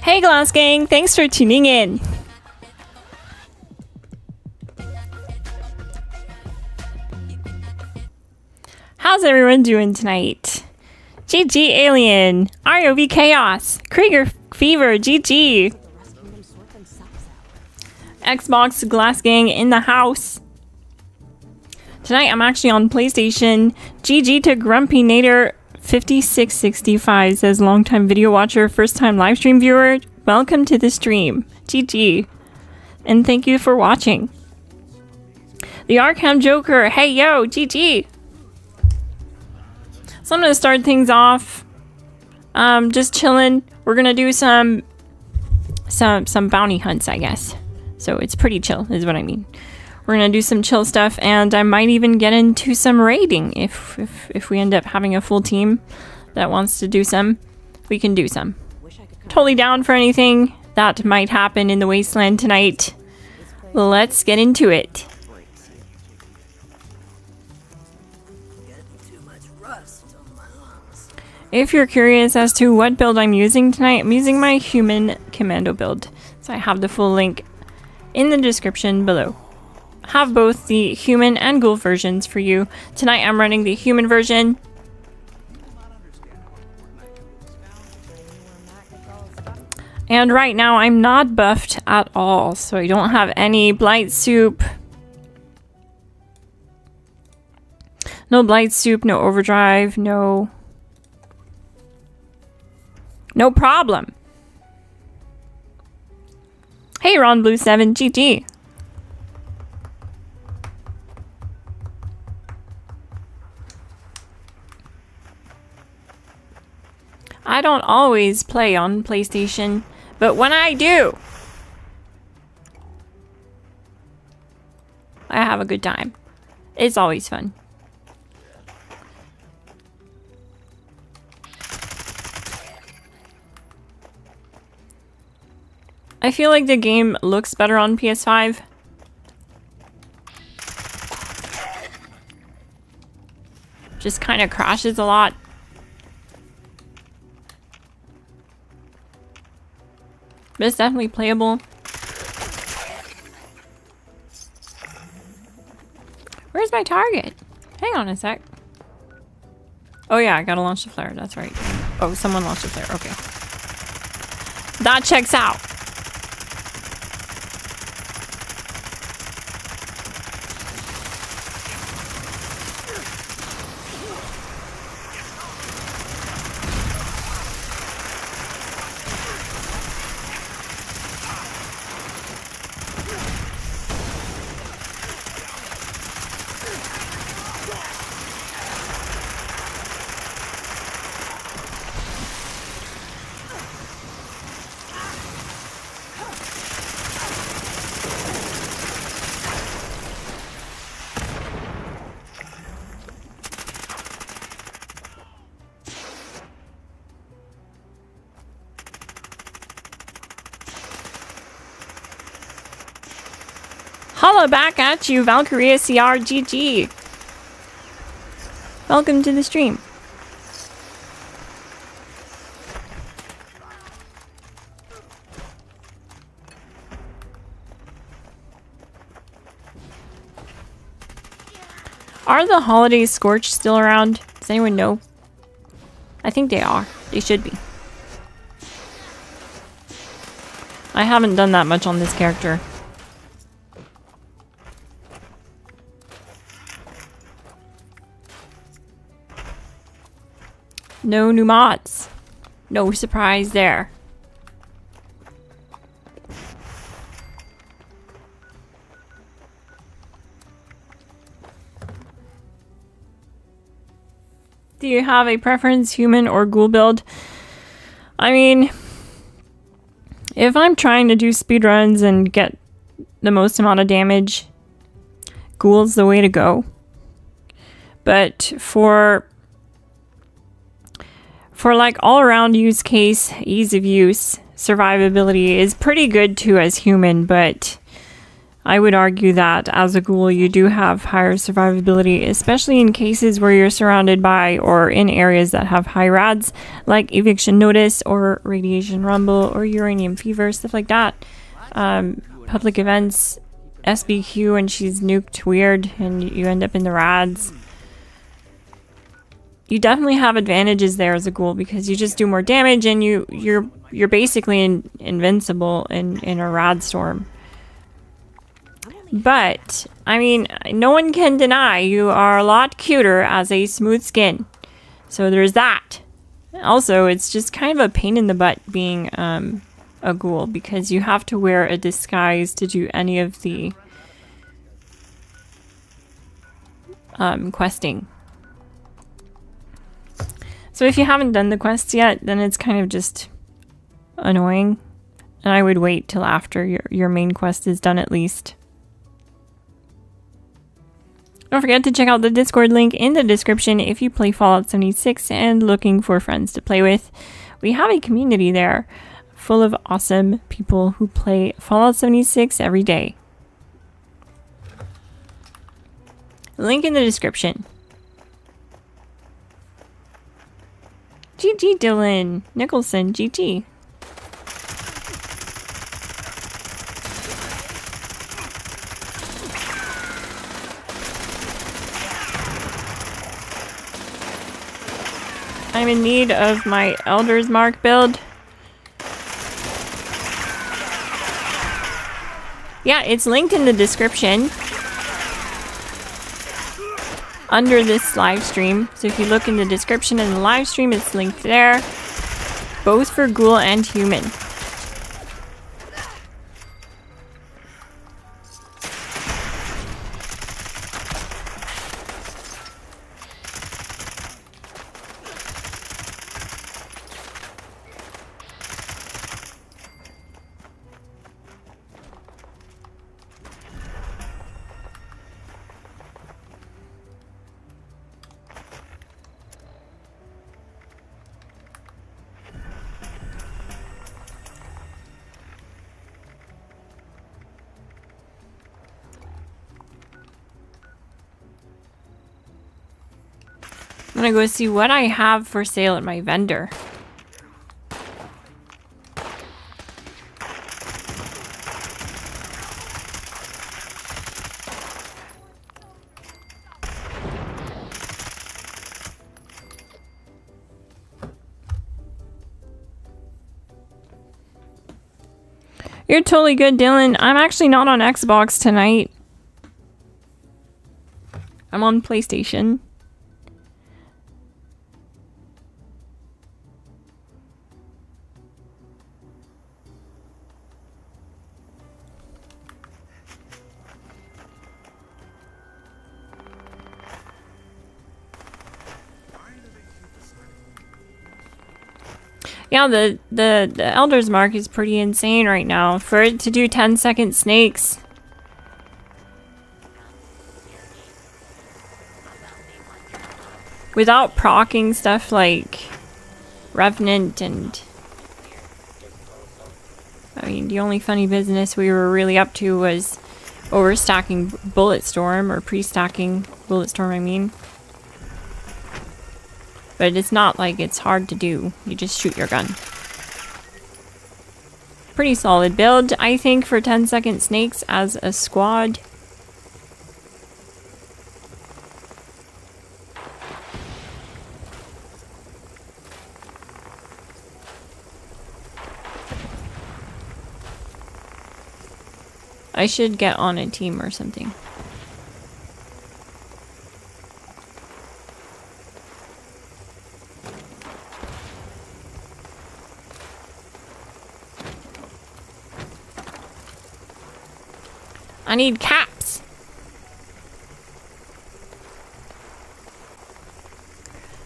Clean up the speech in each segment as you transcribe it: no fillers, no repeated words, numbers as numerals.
Hey Glass Gang, thanks for tuning in. How's everyone doing tonight? GG Alien, ROV Chaos, Krieger Fever, GG. Xbox Glass Gang in the house. Tonight I'm actually on PlayStation. GG to Grumpy Nader 5665 says longtime video watcher, first time live stream viewer. Welcome to the stream. GG. And thank you for watching. The Arkham Joker, hey yo, GG. So I'm gonna start things off. Just chilling. We're gonna do some bounty hunts, I guess. So it's pretty chill, is what I mean. We're gonna do some chill stuff, and I might even get into some raiding if we end up having a full team that wants to do some. We can do some. Totally down for anything that might happen in the wasteland tonight. Let's get into it. If you're curious as to what build I'm using tonight, I'm using my human commando build. So I have the full link in the description below. Have both the human and ghoul versions for you. Tonight I'm running the human version. And right now I'm not buffed at all, so I don't have any blight soup. No blight soup, no overdrive, no problem. Hey Ron Blue 7, GG. I don't always play on PlayStation, but when I do, I have a good time. It's always fun. I feel like the game looks better on PS5. Just kind of crashes a lot. But it's definitely playable. Where's my target? Hang on a sec. Oh yeah, I gotta launch the flare, that's right. Oh, someone launched the flare, okay. That checks out. Holla back at you, Valkyria CR, GG. Welcome to the stream. Are the holidays Scorch still around? Does anyone know? I think they are. They should be. I haven't done that much on this character. No new mods. No surprise there. Do you have a preference, human or ghoul build? I mean, if I'm trying to do speedruns and get the most amount of damage, ghoul's the way to go. But for like all-around use case, ease of use, survivability is pretty good too as human, but I would argue that as a ghoul, you do have higher survivability, especially in cases where you're surrounded by or in areas that have high rads, like eviction notice or radiation rumble or uranium fever, stuff like that. Public events, SBQ, and she's nuked weird, and you end up in the rads. You definitely have advantages there as a ghoul because you just do more damage, and you're basically invincible in a rad storm. But I mean, no one can deny you are a lot cuter as a smooth skin. So there's that. Also, it's just kind of a pain in the butt being a ghoul because you have to wear a disguise to do any of the questing. So if you haven't done the quests yet, then it's kind of just annoying. And I would wait till after your main quest is done at least. Don't forget to check out the Discord link in the description if you play Fallout 76 and looking for friends to play with. We have a community there full of awesome people who play Fallout 76 every day. Link in the description. GG Dylan Nicholson, GG. I'm in need of my Elder's Mark build. Yeah, it's linked in the description under this live stream. So if you look in the description in the live stream, it's linked there, both for ghoul and human. I'm gonna go see what I have for sale at my vendor. You're totally good, Dylan. I'm actually not on Xbox tonight. I'm on PlayStation. Yeah, the Elder's Mark is pretty insane right now. For it to do 10-second snakes. Without proccing stuff like Revenant and... I mean, the only funny business we were really up to was overstacking Bulletstorm, or pre-stacking Bulletstorm, I mean. But it's not like it's hard to do. You just shoot your gun. Pretty solid build, I think, for 10-second snakes as a squad. I should get on a team or something. I need caps.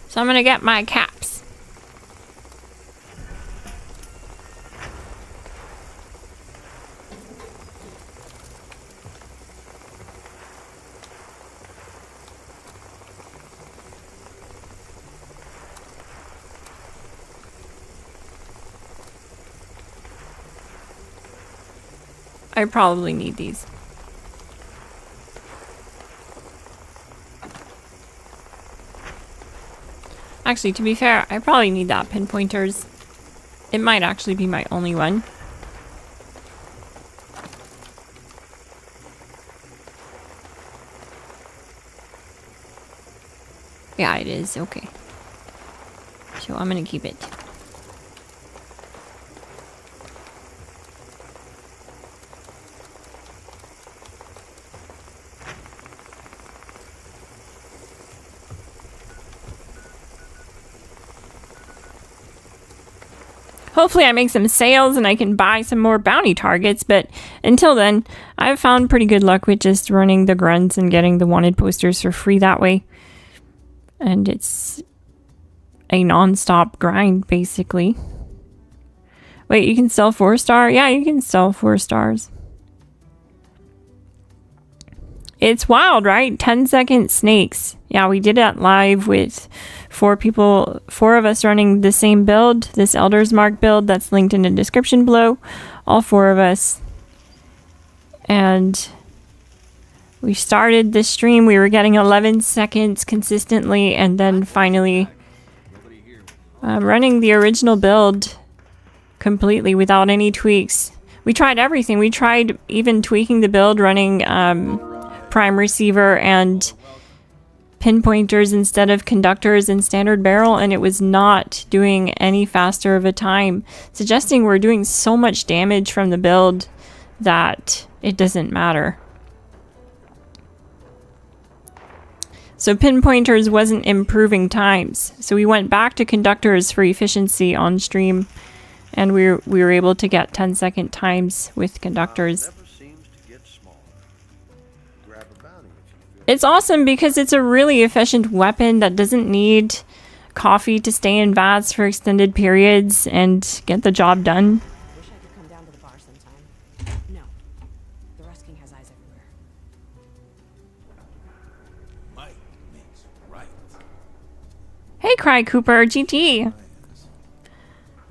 So I'm gonna get my caps. I probably need these. Actually, to be fair, I probably need that pinpointers. It might actually be my only one. Yeah, it is. Okay. So I'm gonna keep it. Hopefully I make some sales and I can buy some more bounty targets, but until then, I've found pretty good luck with just running the grunts and getting the wanted posters for free that way. And it's a non-stop grind, basically. Wait, you can sell 4-star? Yeah, you can sell 4 stars. It's wild, right? 10-second snakes. Yeah, we did it live with 4 people, 4 of us running the same build, this Elder's Mark build that's linked in the description below. All 4 of us. And we started the stream, we were getting 11 seconds consistently, and then finally running the original build completely without any tweaks. We tried everything. We tried even tweaking the build, running prime receiver and pinpointers instead of conductors and standard barrel, and it was not doing any faster of a time, suggesting we're doing so much damage from the build that it doesn't matter. So pinpointers wasn't improving times, so we went back to conductors for efficiency on stream, and we were able to get 10-second times with conductors. It's awesome because it's a really efficient weapon that doesn't need coffee to stay in vats for extended periods and get the job done. Wish I could come down to the bar sometime. No. The Rusking has eyes everywhere. Might makes right. Hey, Cry Cooper, GT.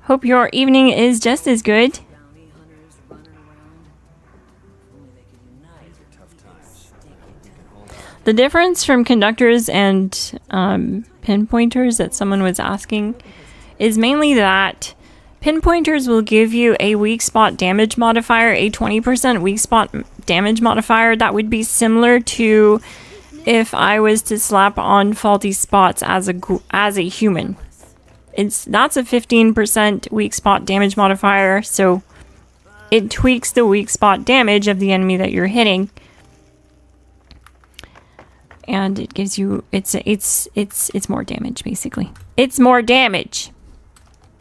Hope your evening is just as good. Bounty hunters running around. If only they could unite. These are tough times. We can hold on. The difference from conductors and pinpointers that someone was asking is mainly that pinpointers will give you a weak spot damage modifier, a 20% weak spot damage modifier that would be similar to if I was to slap on faulty spots as a human. That's a 15% weak spot damage modifier, so it tweaks the weak spot damage of the enemy that you're hitting. And it gives you it's more damage, basically. It's more damage.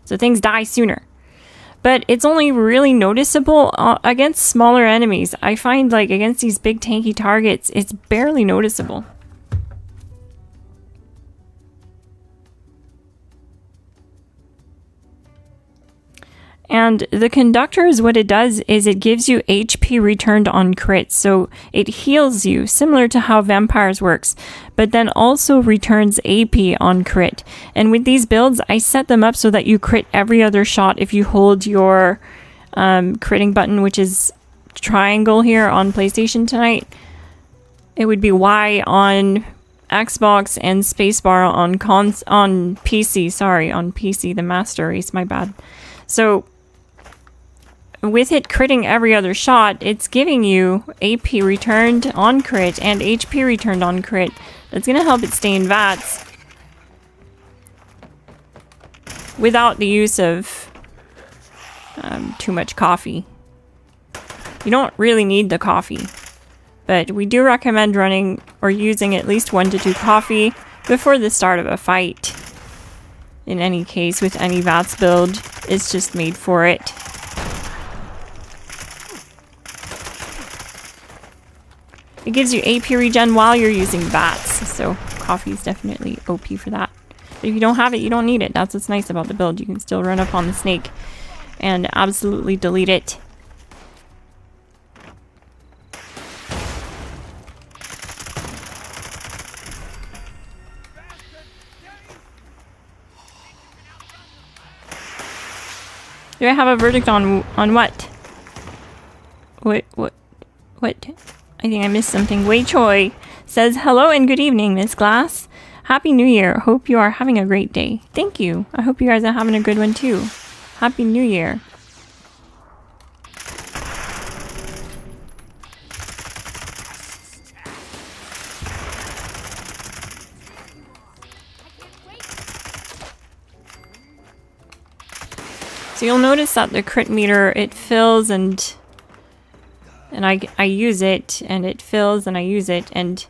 So things die sooner. But it's only really noticeable against smaller enemies. I find like against these big tanky targets, it's barely noticeable. And the conductors, what it does is it gives you HP returned on crits. So it heals you, similar to how vampires works, but then also returns AP on crit. And with these builds, I set them up so that you crit every other shot if you hold your critting button, which is triangle here on PlayStation tonight. It would be Y on Xbox and spacebar on PC. Sorry, on PC, the master race, my bad. So with it critting every other shot, it's giving you AP returned on crit and HP returned on crit. That's going to help it stay in VATS without the use of too much coffee. You don't really need the coffee, but we do recommend running or using at least 1 to 2 coffee before the start of a fight. In any case, with any VATS build, it's just made for it. It gives you AP regen while you're using VATS, so coffee is definitely OP for that. But if you don't have it, you don't need it. That's what's nice about the build. You can still run up on the snake and absolutely delete it. Do I have a verdict on what? What? I think I missed something. Wei Choi says, hello and good evening, Miss Glass. Happy New Year. Hope you are having a great day. Thank you. I hope you guys are having a good one too. Happy New Year. So you'll notice that the crit meter, it fills and I use it, and it fills and I use it. And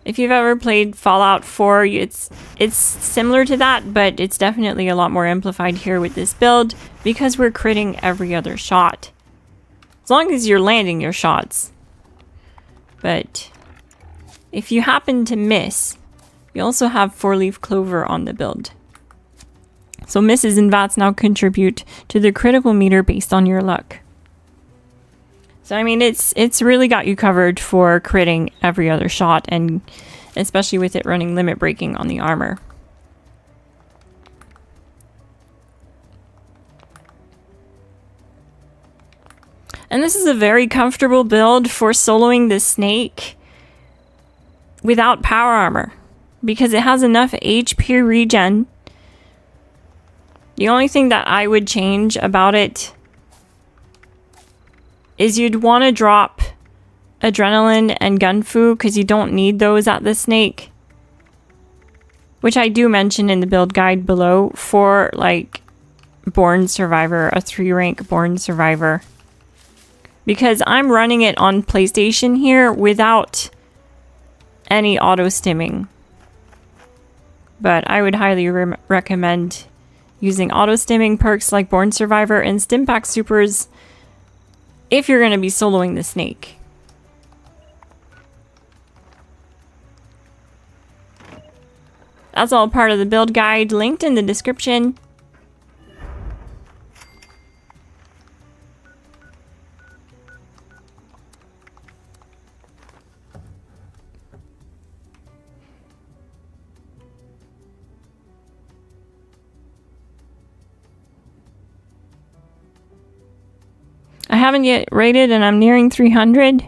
if you've ever played Fallout 4, it's similar to that, but it's definitely a lot more amplified here with this build because we're critting every other shot. As long as you're landing your shots. But if you happen to miss, you also have 4-leaf clover on the build. So misses and VATs now contribute to the critical meter based on your luck. So I mean, it's really got you covered for critting every other shot, and especially with it running limit breaking on the armor. And this is a very comfortable build for soloing the snake without power armor, because it has enough HP regen. The only thing that I would change about it is you'd want to drop adrenaline and gun fu, because you don't need those at the snake, which I do mention in the build guide below for like Born Survivor, a 3-rank Born Survivor, because I'm running it on PlayStation here without any auto stimming. But I would highly recommend using auto stimming perks like Born Survivor and Stimpack Supers if you're going to be soloing the snake. That's all part of the build guide, linked in the description. I haven't yet rated and I'm nearing 300.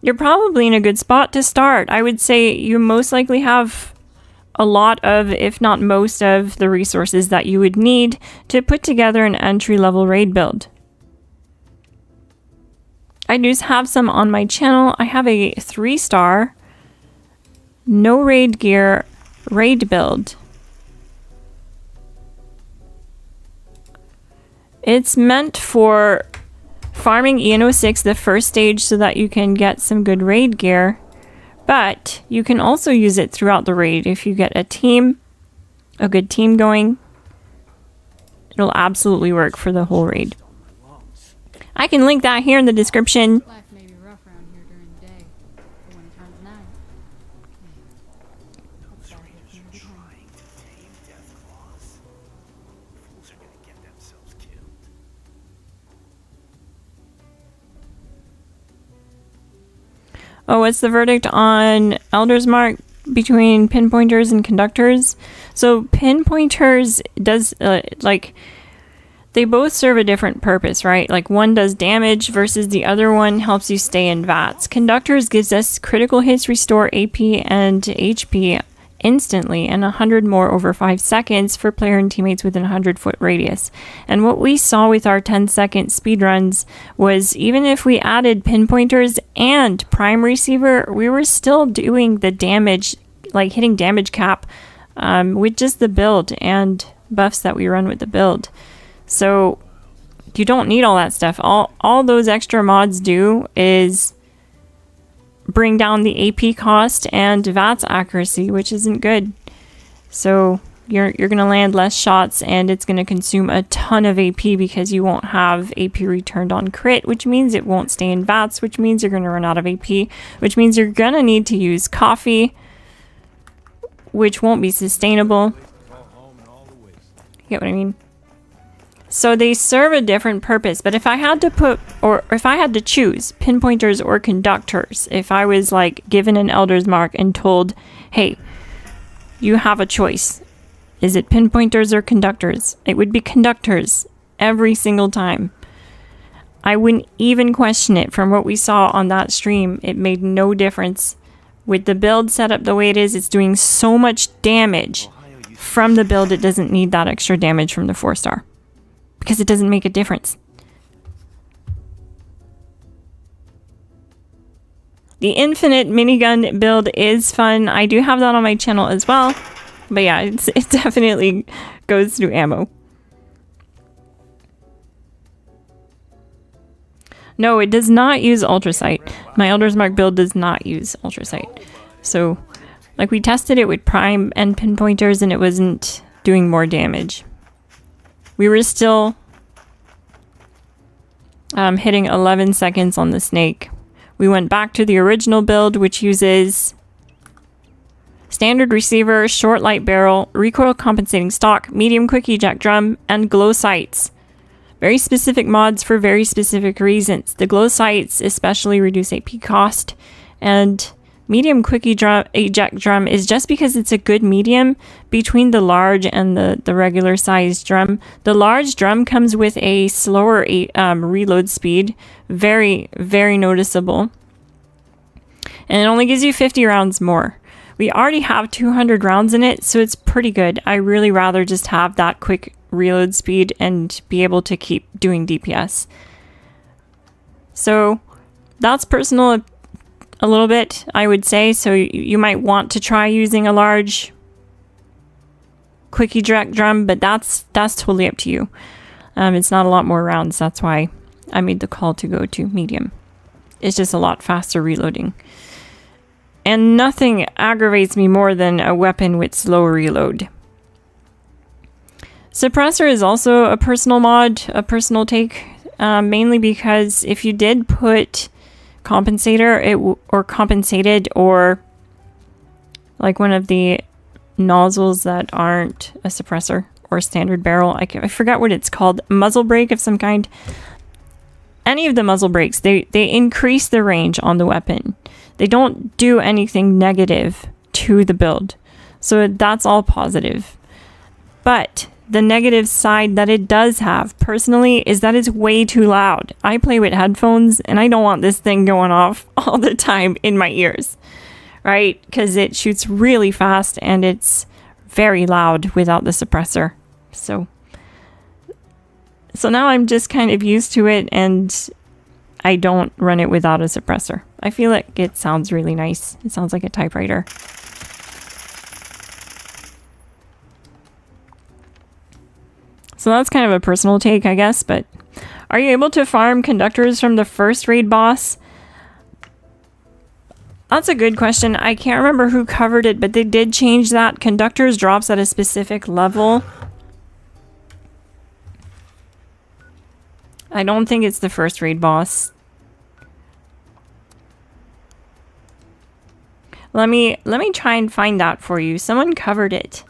You're probably in a good spot to start. I would say you most likely have a lot of, if not most of, the resources that you would need to put together an entry-level raid build. I do have some on my channel. I have a 3-star, no raid gear raid build. It's meant for farming EN06 the first stage so that you can get some good raid gear, but you can also use it throughout the raid. If you get a good team going, it'll absolutely work for the whole raid. I can link that here in the description. Life may be rough around here during the day, but when it turns night, Strangers are trying to tame death claws. Fools are gonna get themselves killed. Oh, what's the verdict on Elder's Mark between pinpointers and conductors? So pinpointers does they both serve a different purpose, right? Like one does damage versus the other one helps you stay in VATs. Conductors gives us critical hits, restore AP and HP instantly, and 100 more over 5 seconds for player and teammates within a 100-foot radius. And what we saw with our 10-second speedruns was even if we added pinpointers and prime receiver, we were still doing the damage, like hitting damage cap with just the build and buffs that we run with the build. So you don't need all that stuff. All those extra mods do is bring down the AP cost and VATS accuracy, which isn't good. So you're going to land less shots and it's going to consume a ton of AP because you won't have AP returned on crit, which means it won't stay in VATS, which means you're going to run out of AP, which means you're going to need to use coffee, which won't be sustainable. You get what I mean? So they serve a different purpose, but if I had to put, or if I had to choose pinpointers or conductors, if I was like given an Elder's Mark and told, hey, you have a choice, is it pinpointers or conductors? It would be conductors every single time. I wouldn't even question it. From what we saw on that stream, it made no difference with the build set up the way it is, it's doing so much damage from the build, it doesn't need that extra damage from the 4-star. Because it doesn't make a difference. The infinite minigun build is fun. I do have that on my channel as well. But yeah, it definitely goes through ammo. No, it does not use ultrasight. My Elder's Mark build does not use ultrasight. So, like, we tested it with prime and pinpointers and it wasn't doing more damage. We were still hitting 11 seconds on the snake. We went back to the original build, which uses standard receiver, short light barrel, recoil compensating stock, medium quick eject drum, and glow sights. Very specific mods for very specific reasons. The glow sights especially reduce AP cost, and medium quick eject drum is just because it's a good medium between the large and the regular size drum. The large drum comes with a slower reload speed, very, very noticeable. And it only gives you 50 rounds more. We already have 200 rounds in it, so it's pretty good. I really rather just have that quick reload speed and be able to keep doing DPS. So that's personal a little bit, I would say. So you might want to try using a large quick eject drum, but that's totally up to you. It's not a lot more rounds. That's why I made the call to go to medium. It's just a lot faster reloading. And nothing aggravates me more than a weapon with slow reload. Suppressor is also a personal mod, a personal take, mainly because if you did put compensator or compensated or like one of the nozzles that aren't a suppressor or standard barrel, I forgot what it's called, muzzle brake of some kind. Any of the muzzle brakes, they increase the range on the weapon. They don't do anything negative to the build. So that's all positive. But the negative side that it does have, personally, is that it's way too loud. I play with headphones and I don't want this thing going off all the time in my ears, right? Because it shoots really fast and it's very loud without the suppressor. So now I'm just kind of used to it and I don't run it without a suppressor. I feel like it sounds really nice. It sounds like a typewriter. So that's kind of a personal take, I guess, but are you able to farm conductors from the first raid boss? That's a good question. I can't remember who covered it, but they did change that. Conductors drops at a specific level. I don't think it's the first raid boss. Let me try and find that for you. Someone covered it.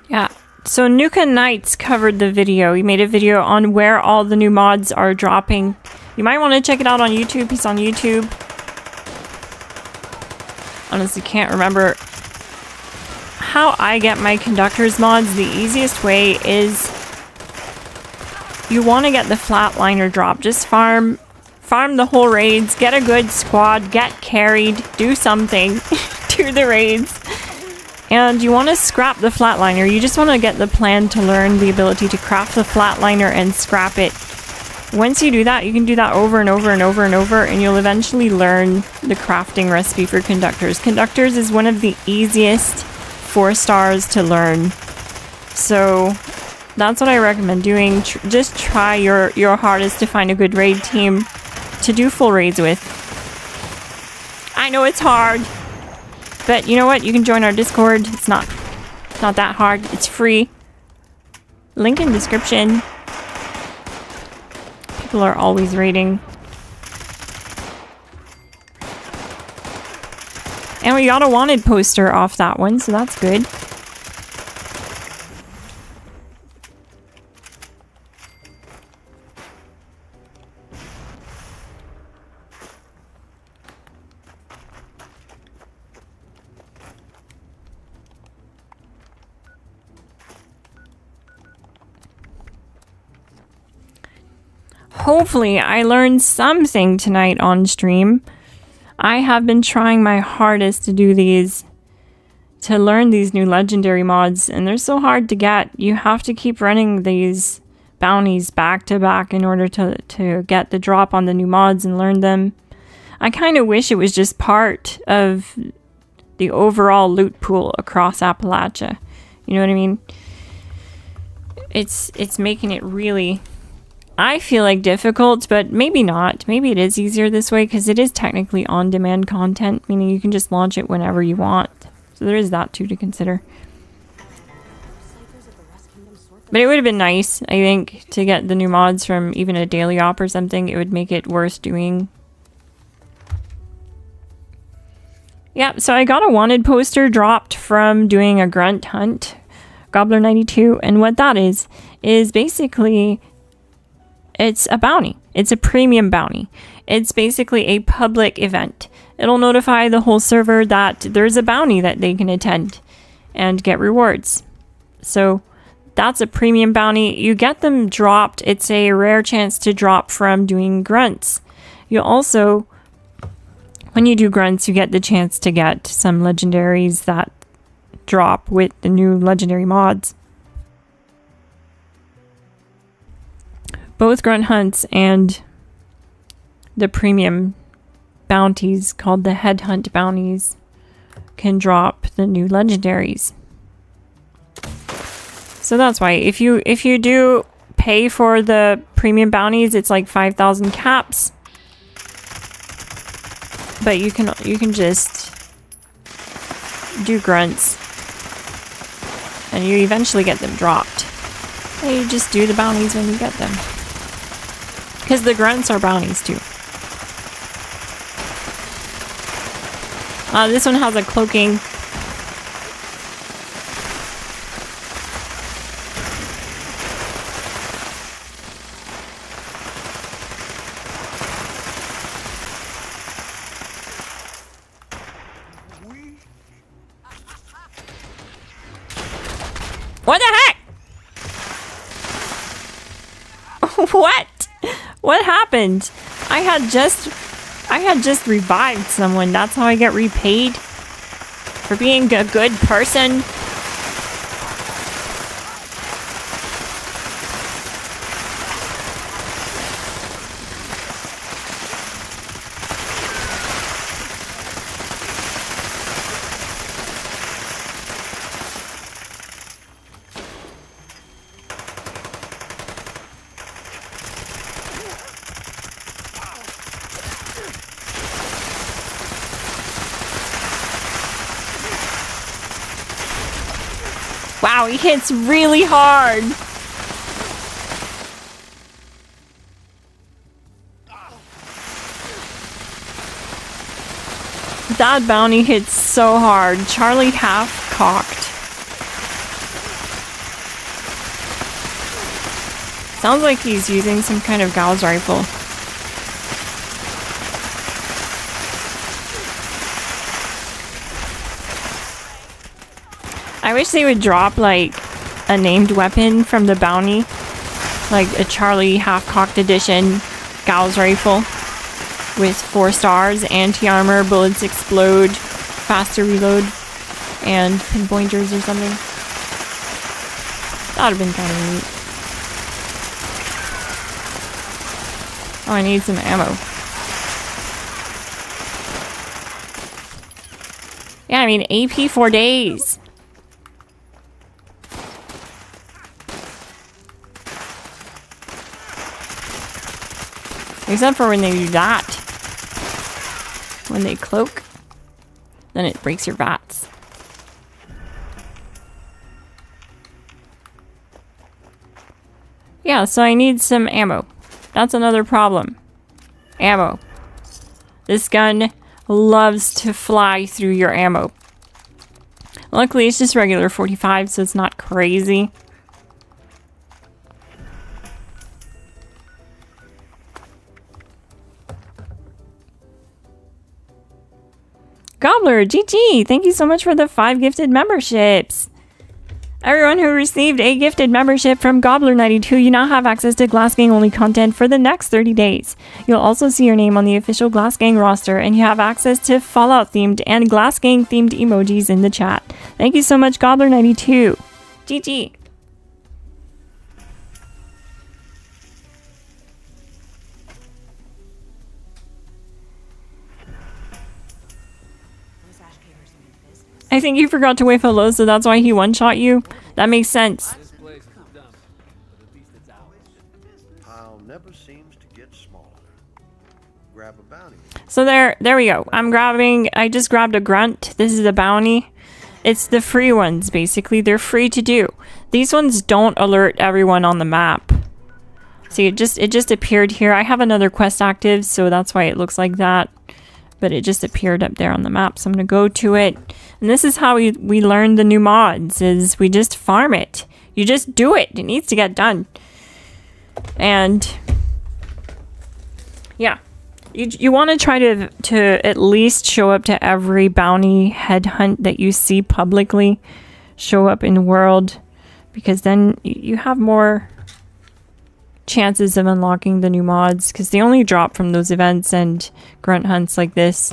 Yeah, so Nuka Knights covered the video. He made a video on where all the new mods are dropping. You might want to check it out on YouTube. He's on YouTube. Honestly, can't remember how I get my conductors mods. The easiest way is you want to get the flatliner drop. Just farm the whole raids, get a good squad, get carried, do something, do the raids. And you want to scrap the flatliner. You just want to get the plan to learn the ability to craft the flatliner and scrap it. Once you do that, you can do that over and over and over and over, and you'll eventually learn the crafting recipe for conductors. Conductors is one of the easiest 4 stars to learn. So that's what I recommend doing. Just try your hardest to find a good raid team to do full raids with. I know it's hard, but you know what? You can join our Discord. It's not that hard. It's free. Link in description. People are always raiding. And we got a wanted poster off that one, so that's good. Hopefully, I learned something tonight on stream. I have been trying my hardest to do these, to learn these new legendary mods, and they're so hard to get. You have to keep running these bounties back to back in order to get the drop on the new mods and learn them. I kind of wish it was just part of the overall loot pool across Appalachia. You know what I mean? It's making it really, I feel like, difficult, but maybe not. Maybe it is easier this way because it is technically on-demand content, meaning you can just launch it whenever you want. So there is that too to consider. But it would have been nice, I think, to get the new mods from even a daily op or something. It would make it worth doing. Yeah, so I got a wanted poster dropped from doing a grunt hunt, Gobbler92, and what that is basically, it's a bounty. It's a premium bounty. It's basically a public event. It'll notify the whole server that there's a bounty that they can attend and get rewards. So that's a premium bounty. You get them dropped. It's a rare chance to drop from doing grunts. You also, when you do grunts, you get the chance to get some legendaries that drop with the new legendary mods. Both grunt hunts and the premium bounties called the headhunt bounties can drop the new legendaries. So that's why if you do pay for the premium bounties, it's like 5,000 caps. But you can just do grunts and you eventually get them dropped. And you just do the bounties when you get them. Because the grunts are bounties too. This one has a cloaking. What the heck? What? What happened? I had just revived someone. That's how I get repaid for being a good person. Wow, he hits really hard. That bounty hits so hard. Charlie half-cocked. Sounds like he's using some kind of Gauss rifle. I wish they would drop, like, a named weapon from the bounty. Like a Charlie half-cocked edition Gauss rifle with 4 stars, anti-armor, bullets explode, faster reload, and pinpointers or something. That would have been kind of neat. Oh, I need some ammo. Yeah, I mean, AP for days. Except for when they do that. When they cloak, then it breaks your vats. Yeah, so I need some ammo. That's another problem. Ammo. This gun loves to fly through your ammo. Luckily, it's just regular 45, so it's not crazy. Gobbler, GG! Thank you so much for the 5 gifted memberships. Everyone who received a gifted membership from Gobbler92, you now have access to Glass Gang only content for the next 30 days. You'll also see your name on the official Glass Gang roster, and you have access to Fallout themed and Glass Gang themed emojis in the chat. Thank you so much, Gobbler92. GG. I think you forgot to wait for low, so that's why he one-shot you. That makes sense. This place is dumb, but at least it's ours. Pile never seems to get smaller. Grab a bounty. So there we go. I just grabbed a grunt. This is a bounty. It's the free ones, basically. They're free to do. These ones don't alert everyone on the map. See, it just appeared here. I have another quest active, so that's why it looks like that. But it just appeared up there on the map, so I'm gonna go to it. And this is how we learn the new mods, is we just farm it. You just do it. It needs to get done. And yeah, you want to try to at least show up to every bounty headhunt that you see publicly show up in the world, because then you have more chances of unlocking the new mods, because they only drop from those events and grunt hunts like this.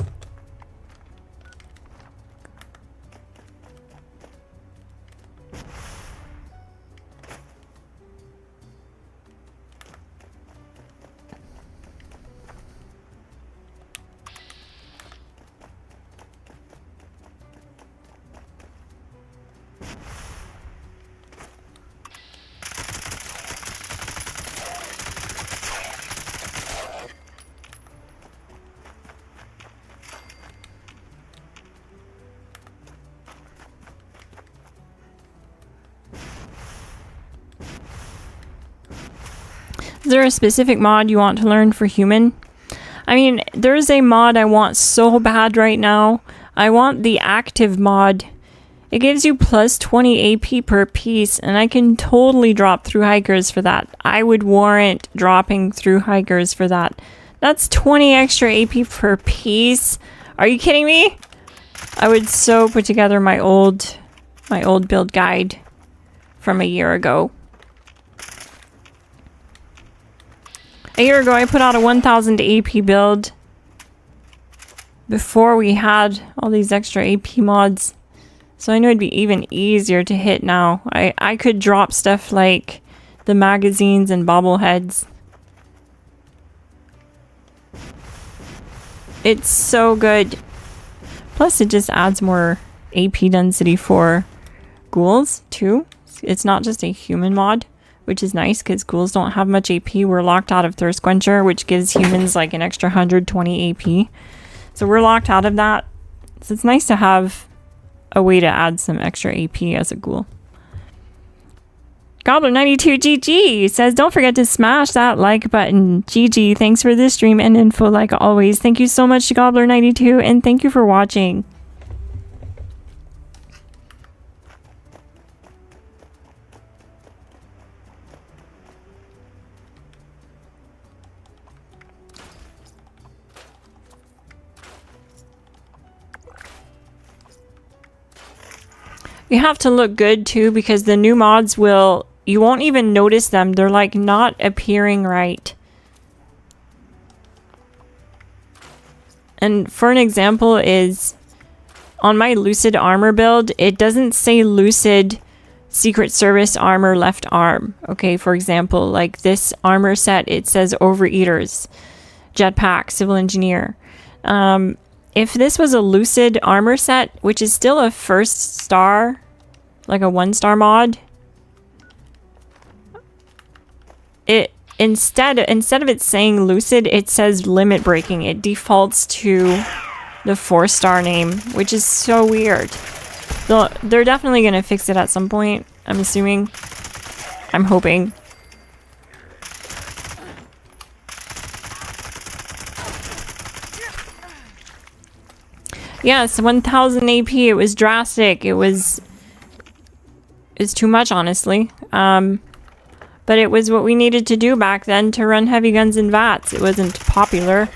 Is there a specific mod you want to learn for human? I mean, there's a mod I want so bad right now. I want the active mod. It gives you plus 20 AP per piece, and I can totally drop through hikers for that. I would warrant dropping through hikers for that. That's 20 extra AP per piece. Are you kidding me? I would so put together my old build guide from a year ago. A year ago, I put out a 1000 AP build before we had all these extra AP mods. So I know it'd be even easier to hit now. I could drop stuff like the magazines and bobbleheads. It's so good. Plus, it just adds more AP density for ghouls, too. It's not just a human mod, which is nice because ghouls don't have much AP. We're locked out of Thirst Quencher, which gives humans like an extra 120 AP. So we're locked out of that. So it's nice to have a way to add some extra AP as a ghoul. Gobbler92 GG says, don't forget to smash that like button. GG, thanks for this stream and info like always. Thank you so much to Gobbler92, and thank you for watching. You have to look good too, because the new mods you won't even notice them. They're like not appearing right. And for an example is on my Lucid armor build, it doesn't say Lucid Secret Service armor left arm. Okay, for example, like this armor set, it says Overeaters, Jetpack, Civil Engineer. If this was a Lucid armor set, which is still a first star, like a 1-star mod, instead of it saying Lucid, it says limit breaking. It defaults to the 4-star name, which is so weird. They're definitely gonna fix it at some point, I'm assuming. I'm hoping. Yes, 1000 AP. It was drastic. It's too much, honestly. But it was what we needed to do back then to run heavy guns and VATS. It wasn't popular,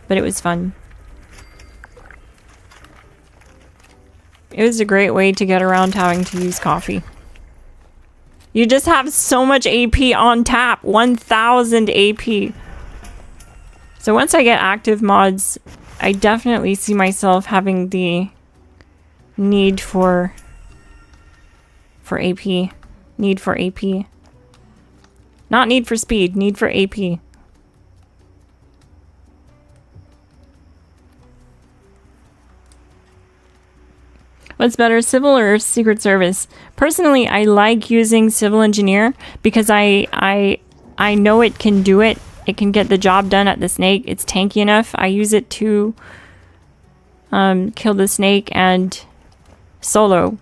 but it was fun. It was a great way to get around having to use coffee. You just have so much AP on tap. 1000 AP. So once I get active mods, I definitely see myself having the need for AP. Need for AP. Not need for speed, need for AP. What's better, civil or Secret Service? Personally, I like using civil engineer because I know it can do it. It can get the job done at the snake. It's tanky enough. I use it to kill the snake and solo.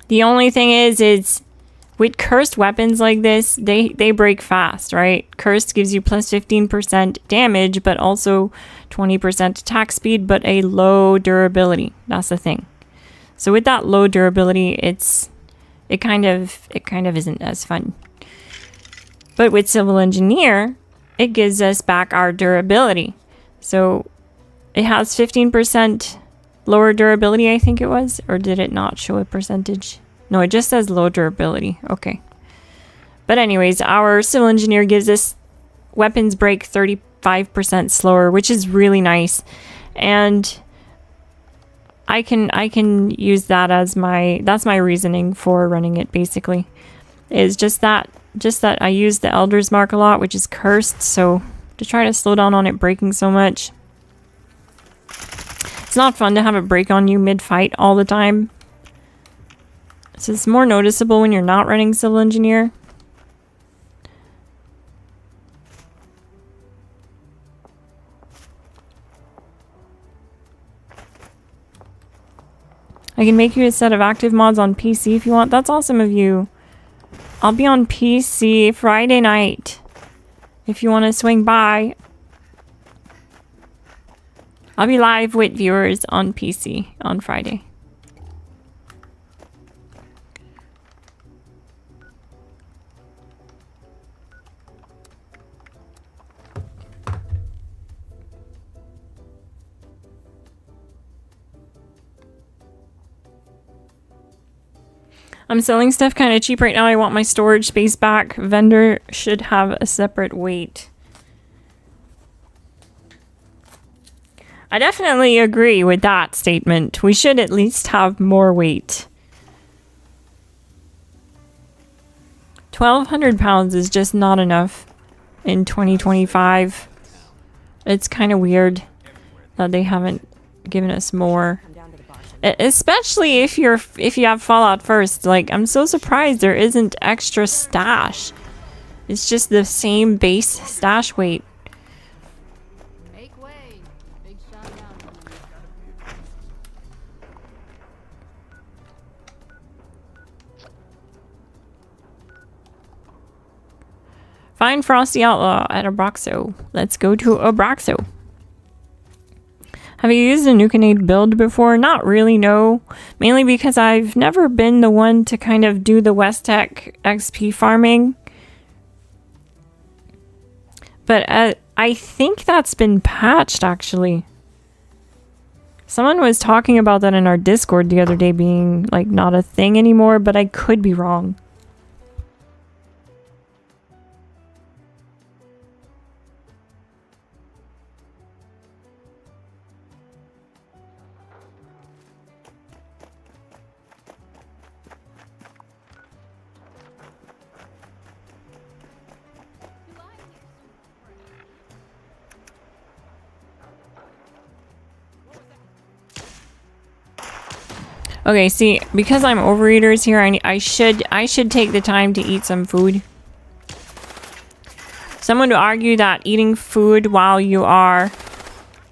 The only thing is with cursed weapons like this, they break fast, right? Cursed gives you plus 15% damage, but also 20% attack speed, but a low durability. That's the thing. So with that low durability, it kind of isn't as fun. But with Civil Engineer, it gives us back our durability. So it has 15% lower durability, I think it was. Or did it not show a percentage? No, it just says low durability. Okay. But anyways, our Civil Engineer gives us weapons break 35% slower, which is really nice. And I can use that as that's my reasoning for running it, basically. Is just that I use the Elder's Mark a lot, which is cursed, so to try to slow down on it breaking so much. It's not fun to have it break on you mid-fight all the time. So it's more noticeable when you're not running Civil Engineer. I can make you a set of active mods on PC if you want. That's awesome of you. I'll be on PC Friday night. If you want to swing by. I'll be live with viewers on PC on Friday. I'm selling stuff kind of cheap right now. I want my storage space back. Vendor should have a separate weight. I definitely agree with that statement. We should at least have more weight. 1,200 pounds is just not enough in 2025. It's kind of weird that they haven't given us more. Especially if you have Fallout First. Like, I'm so surprised there isn't extra stash. It's just the same base stash weight. Make way. Big shot down. Find Frosty Outlaw at Abraxo. Let's go to Abraxo. Have you used a Nukinade build before? Not really, no. Mainly because I've never been the one to kind of do the Westech XP farming. But I think that's been patched, actually. Someone was talking about that in our Discord the other day being, like, not a thing anymore, but I could be wrong. Okay, see, because I'm overeaters here, I should take the time to eat some food. Someone would argue that eating food while you are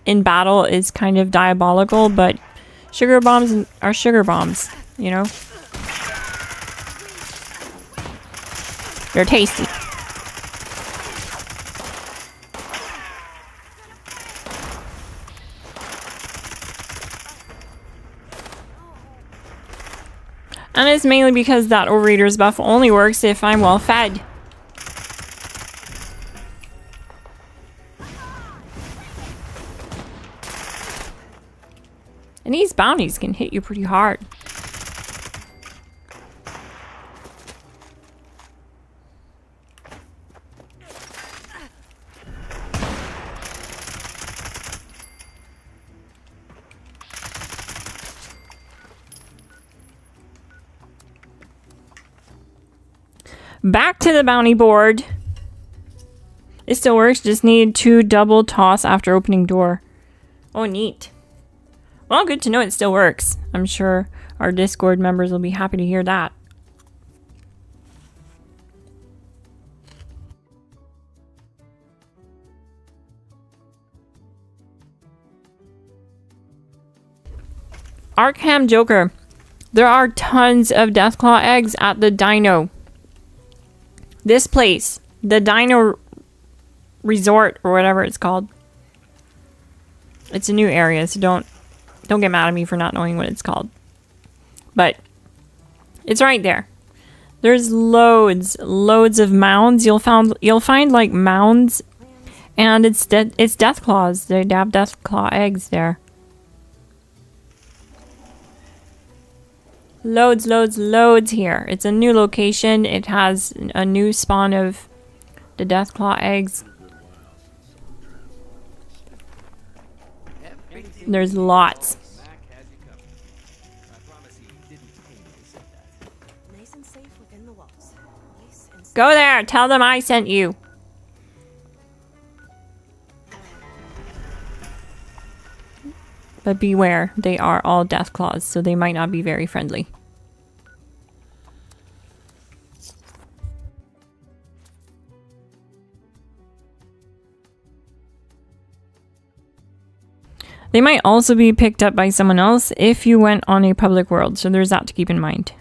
in battle is kind of diabolical, but sugar bombs are sugar bombs, you know? They're tasty. And it's mainly because that overeater's buff only works if I'm well fed. And these bounties can hit you pretty hard. Back to the bounty board. It still works, just need to double toss after opening door. Oh, neat. Well, good to know it still works. I'm sure our Discord members will be happy to hear that. Arkham Joker. There are tons of Deathclaw eggs at the dino. This place, the Dino Resort or whatever it's called. It's a new area, so don't get mad at me for not knowing what it's called. But it's right there. There's loads of mounds. You'll find like mounds, and it's Deathclaws. They have Deathclaw eggs there. Loads here. It's a new location. It has a new spawn of the Deathclaw eggs. There's lots. Nice and safe within the walls. Nice and safe. Go there. Tell them I sent you. But beware, they are all Deathclaws, so they might not be very friendly. They might also be picked up by someone else if you went on a public world, so there's that to keep in mind.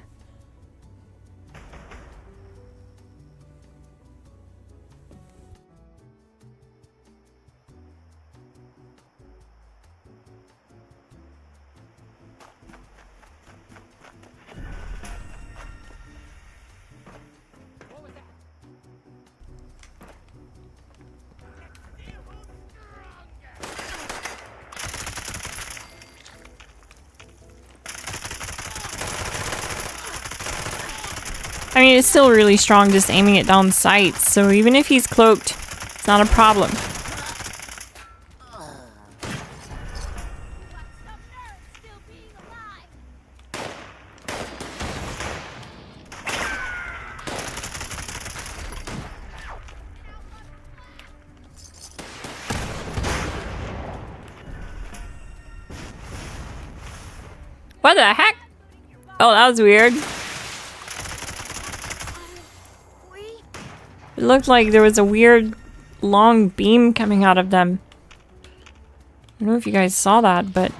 I mean, it's still really strong just aiming it down sights, so even if he's cloaked, it's not a problem. What the heck? Oh, that was weird. It looked like there was a weird long beam coming out of them. I don't know if you guys saw that, but...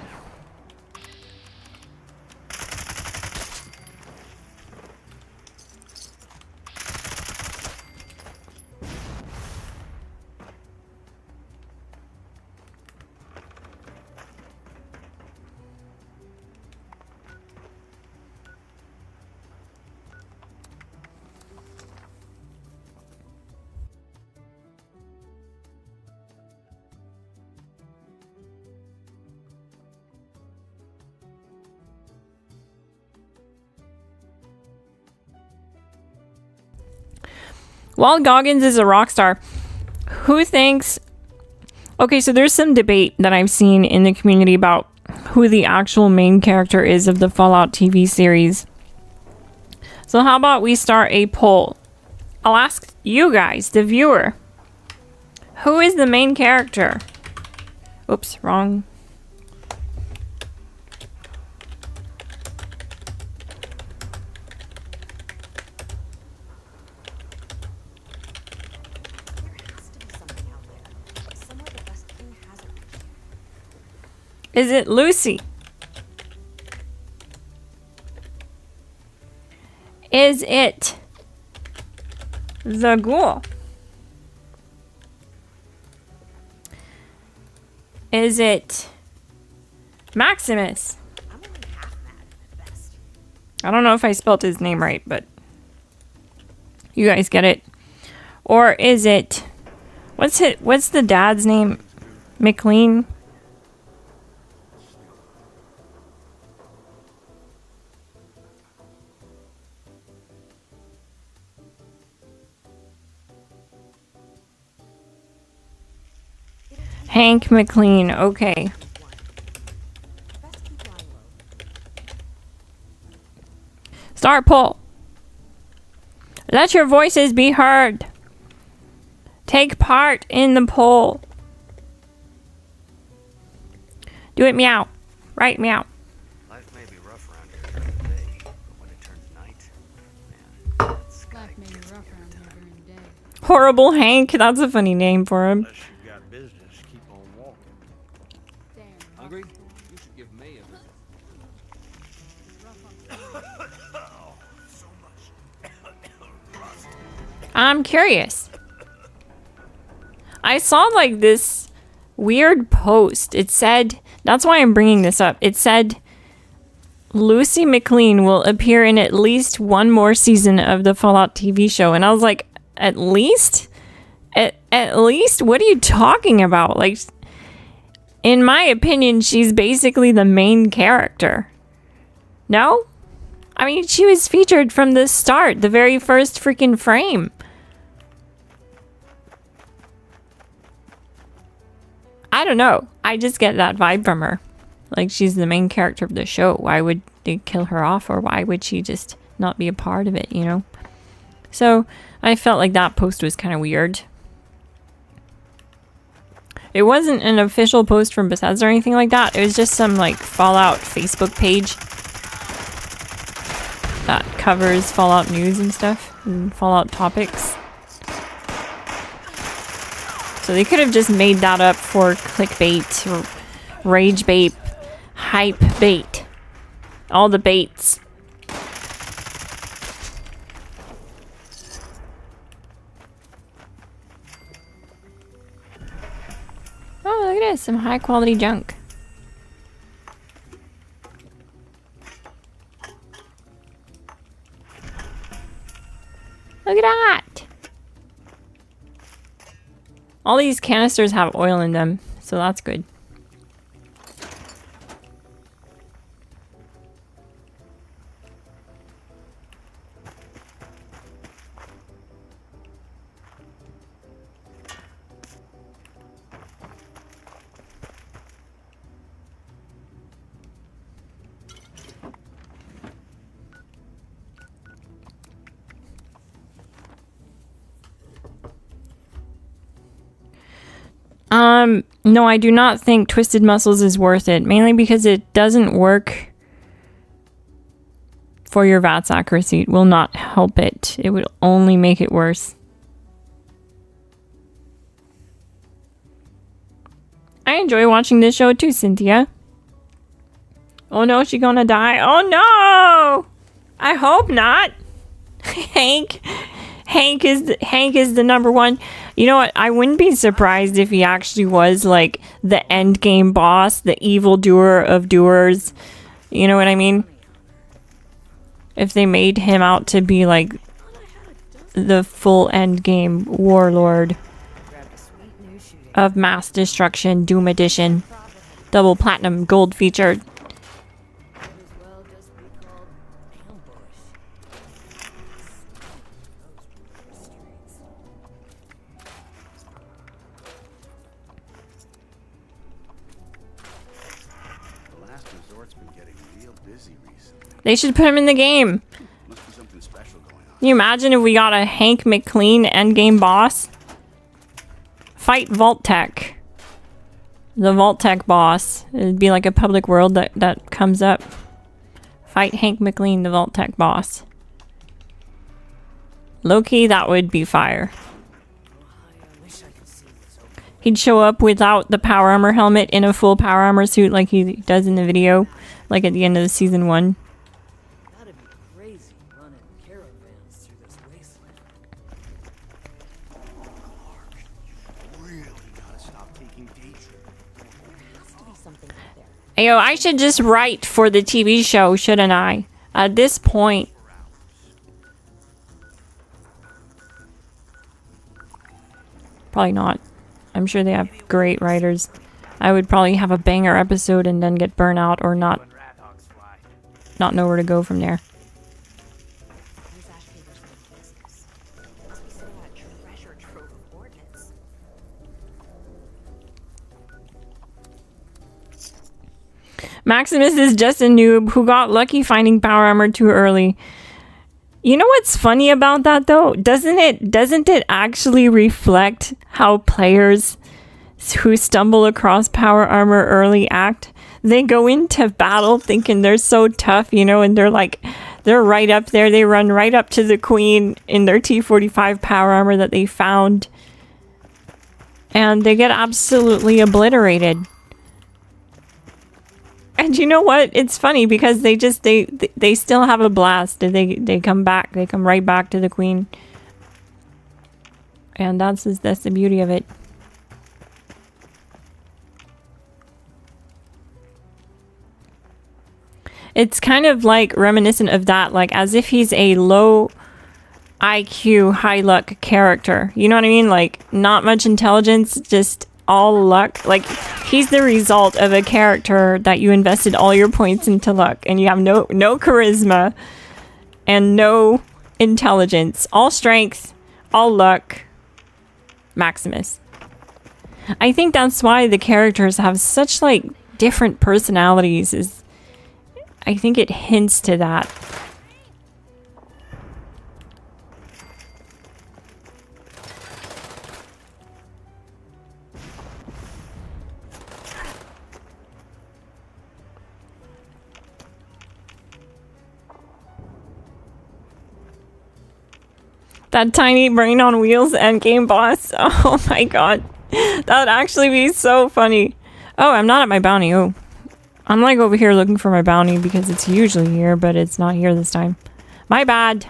While Goggins is a rock star, who thinks... Okay, so there's some debate that I've seen in the community about who the actual main character is of the Fallout TV series. So how about we start a poll? I'll ask you guys, the viewer. Who is the main character? Oops, wrong. Is it Lucy? Is it the Ghoul? Is it Maximus? I'm only half mad at best. I don't know if I spelled his name right, but you guys get it. Or is it what's the dad's name? McLean? Hank McLean. Okay. Best keep lying low. Start poll. Let your voices be heard. Take part in the poll. Do it meow. Right meow. Life may be rough around here during the day, but when it turns night, man, that sky Life may be gets rough me around every here time. during the day. Horrible Hank. That's a funny name for him. Unless you've got business, keep on walking. Damn. Hungry? You should give May a visit. So much. I'm curious. I saw like this weird post. It said, that's why I'm bringing this up. It said Lucy McLean will appear in at least one more season of the Fallout TV show. And I was like, at least? At least? What are you talking about? Like, in my opinion, she's basically the main character. No? I mean, she was featured from the start, the very first freaking frame. I don't know. I just get that vibe from her. Like, she's the main character of the show. Why would they kill her off? Or why would she just not be a part of it, you know? So, I felt like that post was kind of weird. It wasn't an official post from Bethesda or anything like that. It was just some, like, Fallout Facebook page that covers Fallout news and stuff. And Fallout topics. So they could have just made that up for clickbait or rage bait, hype bait. All the baits. Oh, look at this. Some high quality junk. Look at that. All these canisters have oil in them, so that's good. No, I do not think Twisted Muscles is worth it, mainly because it doesn't work for your VATS accuracy. It will not help it. It would only make it worse. I enjoy watching this show too, Cynthia. Oh no, is she gonna die? Oh no! I hope not. Hank is the number one. You know what? I wouldn't be surprised if he actually was like the end game boss, the evil doer of doers. You know what I mean? If they made him out to be like the full end game warlord of mass destruction, Doom Edition, double platinum gold featured. They should put him in the game. Must be something special going on. Can you imagine if we got a Hank McLean endgame boss? Fight Vault-Tec. The Vault-Tec boss. It'd be like a public world that comes up. Fight Hank McLean, the Vault-Tec boss. Low-key, that would be fire. He'd show up without the power armor helmet in a full power armor suit like he does in the video, like at the end of season 1. That'd be crazy running caravans through this wasteland. Clark, you really gotta stop taking day trips. There has to be something out there. Ayo, I should just write for the TV show, shouldn't I? At this point. Probably not. I'm sure they have great writers. I would probably have a banger episode and then get burnt out or not know where to go from there. Where's Ash Peter's business? He said about a treasure trove of ordnance. Maximus is just a noob who got lucky finding power armor too early. You know what's funny about that though? Doesn't it actually reflect how players who stumble across power armor early act? They go into battle thinking they're so tough, you know, and they're right up there. They run right up to the queen in their T-45 power armor that they found. And they get absolutely obliterated. And you know what? It's funny because they still have a blast. They come back. They come right back to the queen. And that's the beauty of it. It's kind of like reminiscent of that, like as if he's a low IQ, high luck character. You know what I mean? Like not much intelligence, just all luck. Like he's the result of a character that you invested all your points into luck, and you have no charisma and no intelligence. All strength, all luck. Maximus. I think that's why the characters have such like different personalities. I think it hints to that. That tiny brain on wheels endgame boss. Oh my god. That would actually be so funny. Oh, I'm not at my bounty. Oh. I'm like over here looking for my bounty because it's usually here, but it's not here this time. My bad.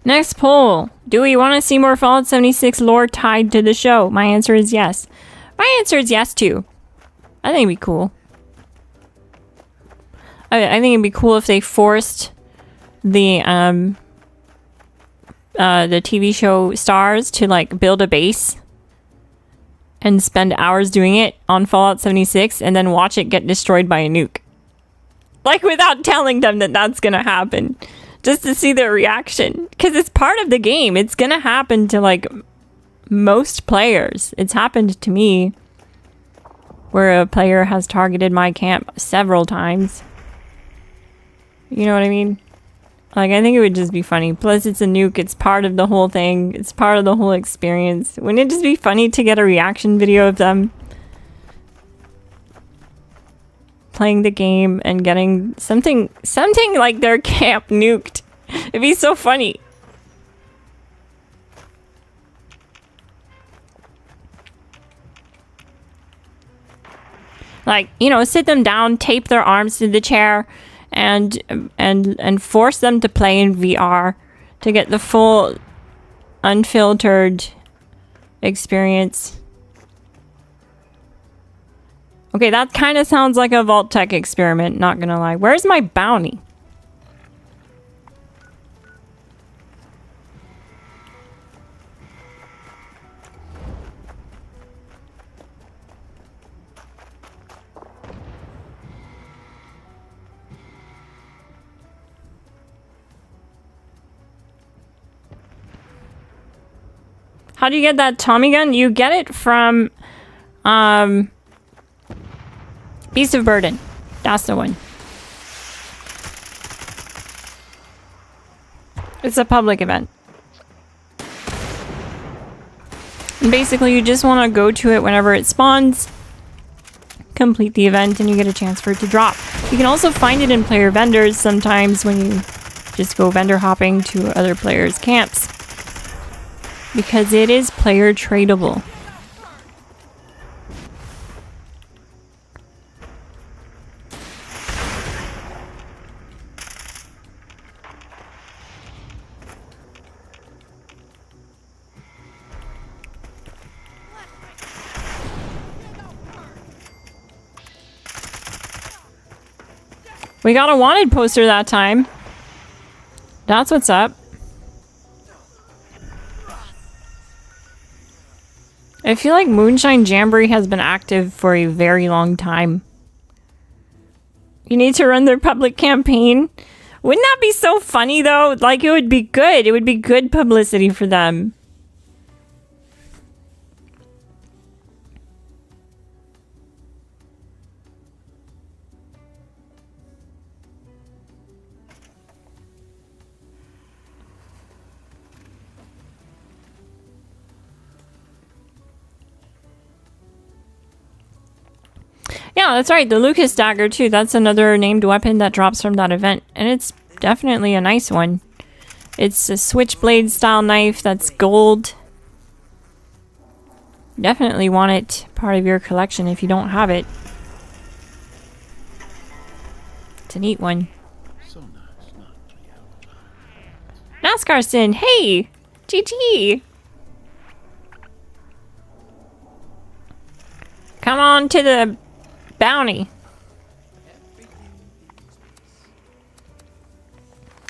Next poll. Do we want to see more Fallout 76 lore tied to the show? My answer is yes. My answer is yes too. I think it'd be cool. I think it'd be cool if they forced the TV show stars to like build a base and spend hours doing it on Fallout 76 and then watch it get destroyed by a nuke. Like without telling them that that's gonna happen. Just to see their reaction. Because it's part of the game. It's gonna happen to like most players. It's happened to me. Where a player has targeted my camp several times. You know what I mean? Like I think it would just be funny. Plus it's a nuke. It's part of the whole thing. It's part of the whole experience. Wouldn't it just be funny to get a reaction video of them playing the game and getting something like their camp nuked? It'd be so funny. Like, you know, sit them down, tape their arms to the chair and force them to play in VR to get the full unfiltered experience. Okay, that kind of sounds like a Vault Tech experiment, not gonna lie. Where's my bounty? How do you get that Tommy gun? You get it from Beast of Burden. That's the one. It's a public event. And basically, you just want to go to it whenever it spawns, complete the event, and you get a chance for it to drop. You can also find it in player vendors sometimes when you just go vendor hopping to other players' camps, because it is player tradable. We got a wanted poster that time. That's what's up. I feel like Moonshine Jamboree has been active for a very long time. You need to run their public campaign. Wouldn't that be so funny though? Like, it would be good. It would be good publicity for them. Yeah, that's right. The Lucas dagger too. That's another named weapon that drops from that event. And it's definitely a nice one. It's a switchblade style knife that's gold. Definitely want it part of your collection if you don't have it. It's a neat one. NASCAR hey! GG! Come on to the bounty.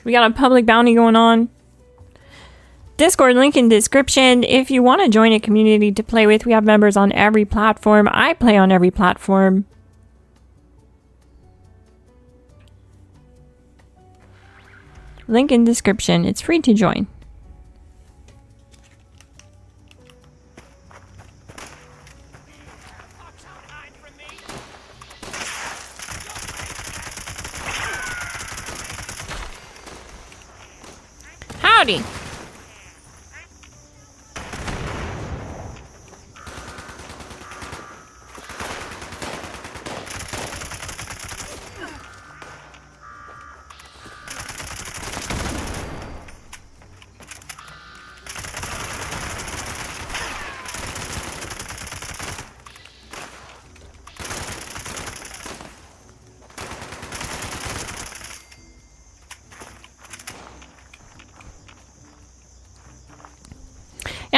We got a public bounty going on. Discord link in description. If you want to join a community to play with, we have members on every platform. I play on every platform. Link in description. It's free to join. Howdy.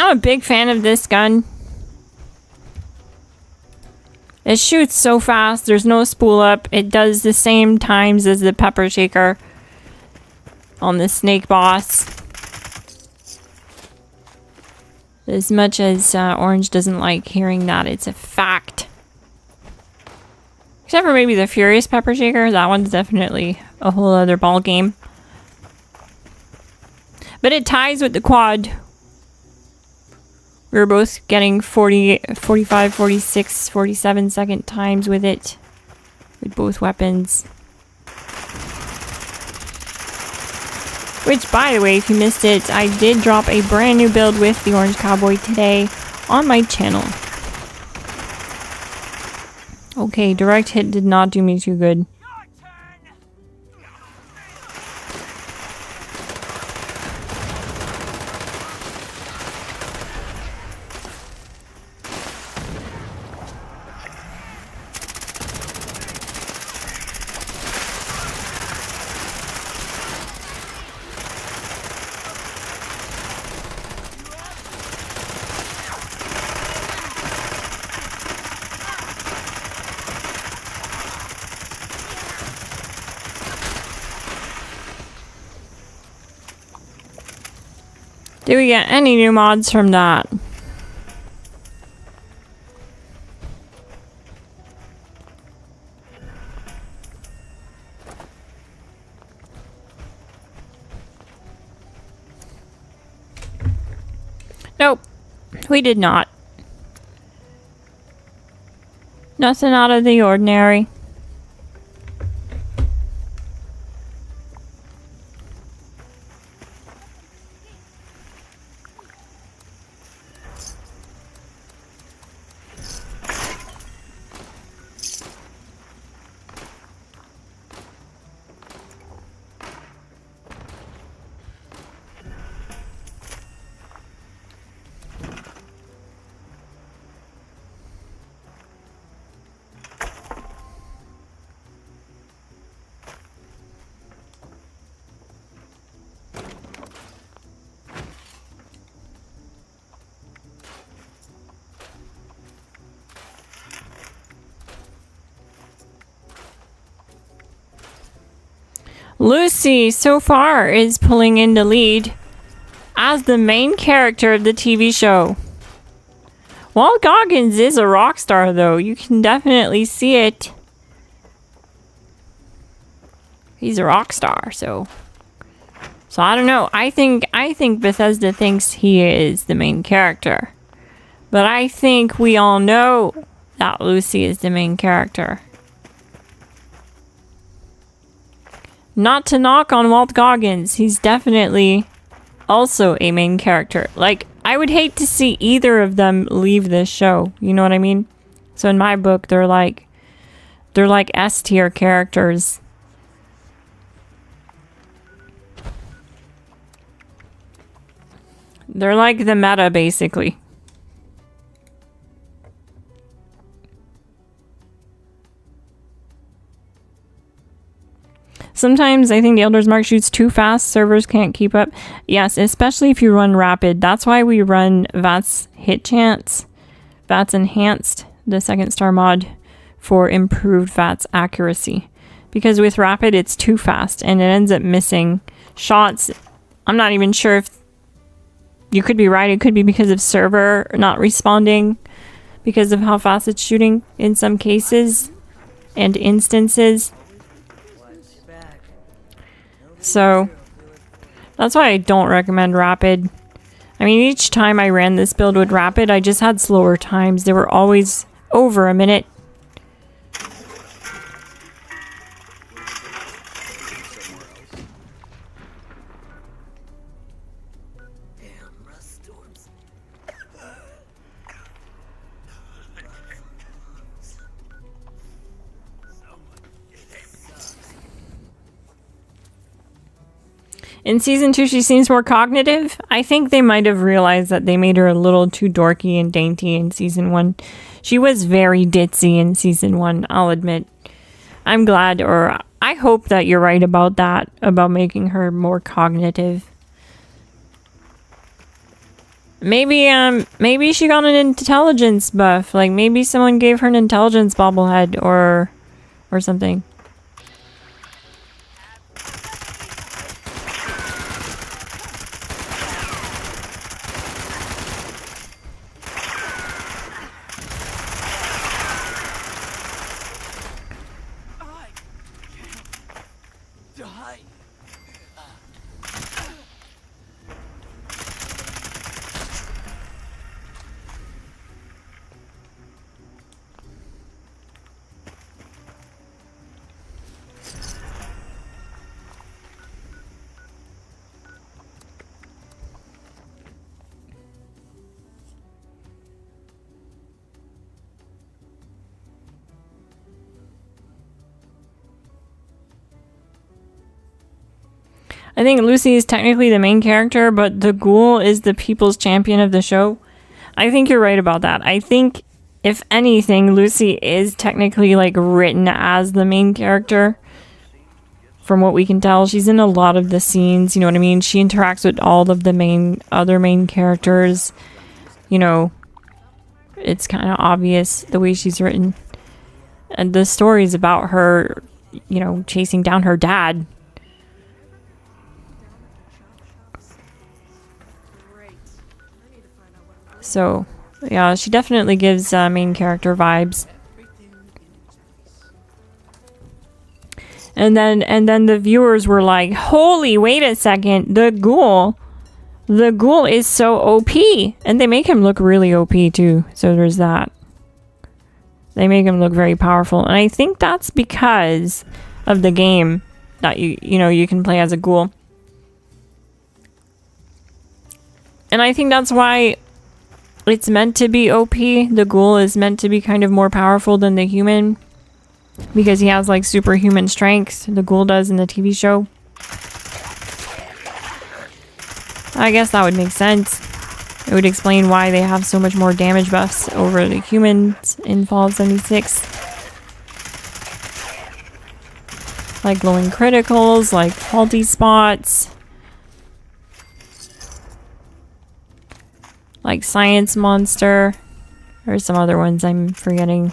I'm a big fan of this gun. It shoots so fast. There's no spool up. It does the same times as the pepper shaker on the snake boss. As much as Orange doesn't like hearing that, it's a fact. Except for maybe the Furious pepper shaker. That one's definitely a whole other ball game. But it ties with the quad. We were both getting 40, 45, 46, 47 second times with it. With both weapons. Which, by the way, if you missed it, I did drop a brand new build with the Orange Cowboy today on my channel. Okay, direct hit did not do me too good. Did we get any new mods from that? Nope, we did not. Nothing out of the ordinary. Lucy, so far, is pulling in the lead as the main character of the TV show. Walt Goggins is a rock star, though. You can definitely see it. He's a rock star, so I don't know. I think Bethesda thinks he is the main character. But I think we all know that Lucy is the main character. Not to knock on Walt Goggins, he's definitely also a main character. Like, I would hate to see either of them leave this show. You know what I mean? So in my book, they're like S tier characters. They're like the meta, basically. Sometimes I think the Elder's Mark shoots too fast. Servers can't keep up. Yes, especially if you run rapid. That's why we run VATS Hit Chance. VATS Enhanced, the second star mod, for improved VATS accuracy. Because with rapid, it's too fast and it ends up missing shots. I'm not even sure if you could be right. It could be because of server not responding because of how fast it's shooting in some cases and instances. So that's why I don't recommend rapid. I mean, each time I ran this build with rapid, I just had slower times. They were always over a minute. In season 2, she seems more cognitive. I think they might have realized that they made her a little too dorky and dainty in season 1. She was very ditzy in season 1, I'll admit. I'm glad, or I hope that you're right about that, about making her more cognitive. Maybe she got an intelligence buff. Like, maybe someone gave her an intelligence bobblehead or something. I think Lucy is technically the main character, but the Ghoul is the people's champion of the show. I think you're right about that. I think, if anything, Lucy is technically, like, written as the main character. From what we can tell, she's in a lot of the scenes, you know what I mean? She interacts with all of the other main characters. You know, it's kind of obvious the way she's written. And the stories about her, you know, chasing down her dad. So, yeah, she definitely gives main character vibes. And then the viewers were like, "Holy, wait a second, the Ghoul is so OP." And they make him look really OP too. So there's that. They make him look very powerful. And I think that's because of the game that you know, you can play as a Ghoul. And I think that's why it's meant to be OP. The Ghoul is meant to be kind of more powerful than the human. Because he has like superhuman strength. The Ghoul does in the TV show. I guess that would make sense. It would explain why they have so much more damage buffs over the humans in Fallout 76. Like glowing criticals, like faulty spots. Like Science Monster. Or some other ones I'm forgetting.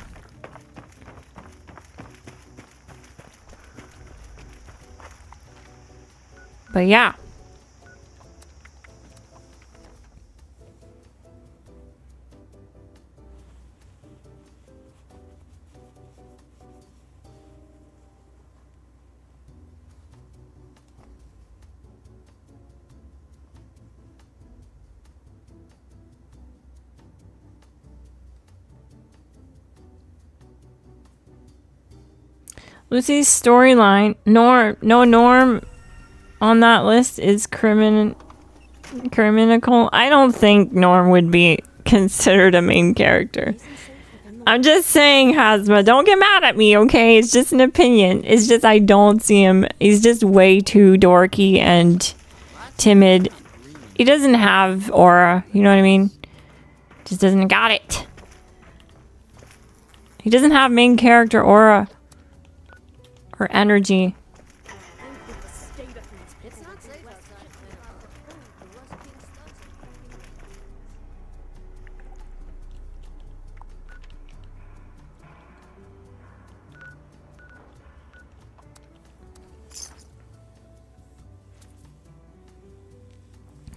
But yeah. Lucy's storyline. Norm on that list is criminal. I don't think Norm would be considered a main character. I'm just saying, Hazma, don't get mad at me, okay? It's just an opinion. It's just I don't see him. He's just way too dorky and timid. He doesn't have aura, you know what I mean? Just doesn't got it. He doesn't have main character aura or energy.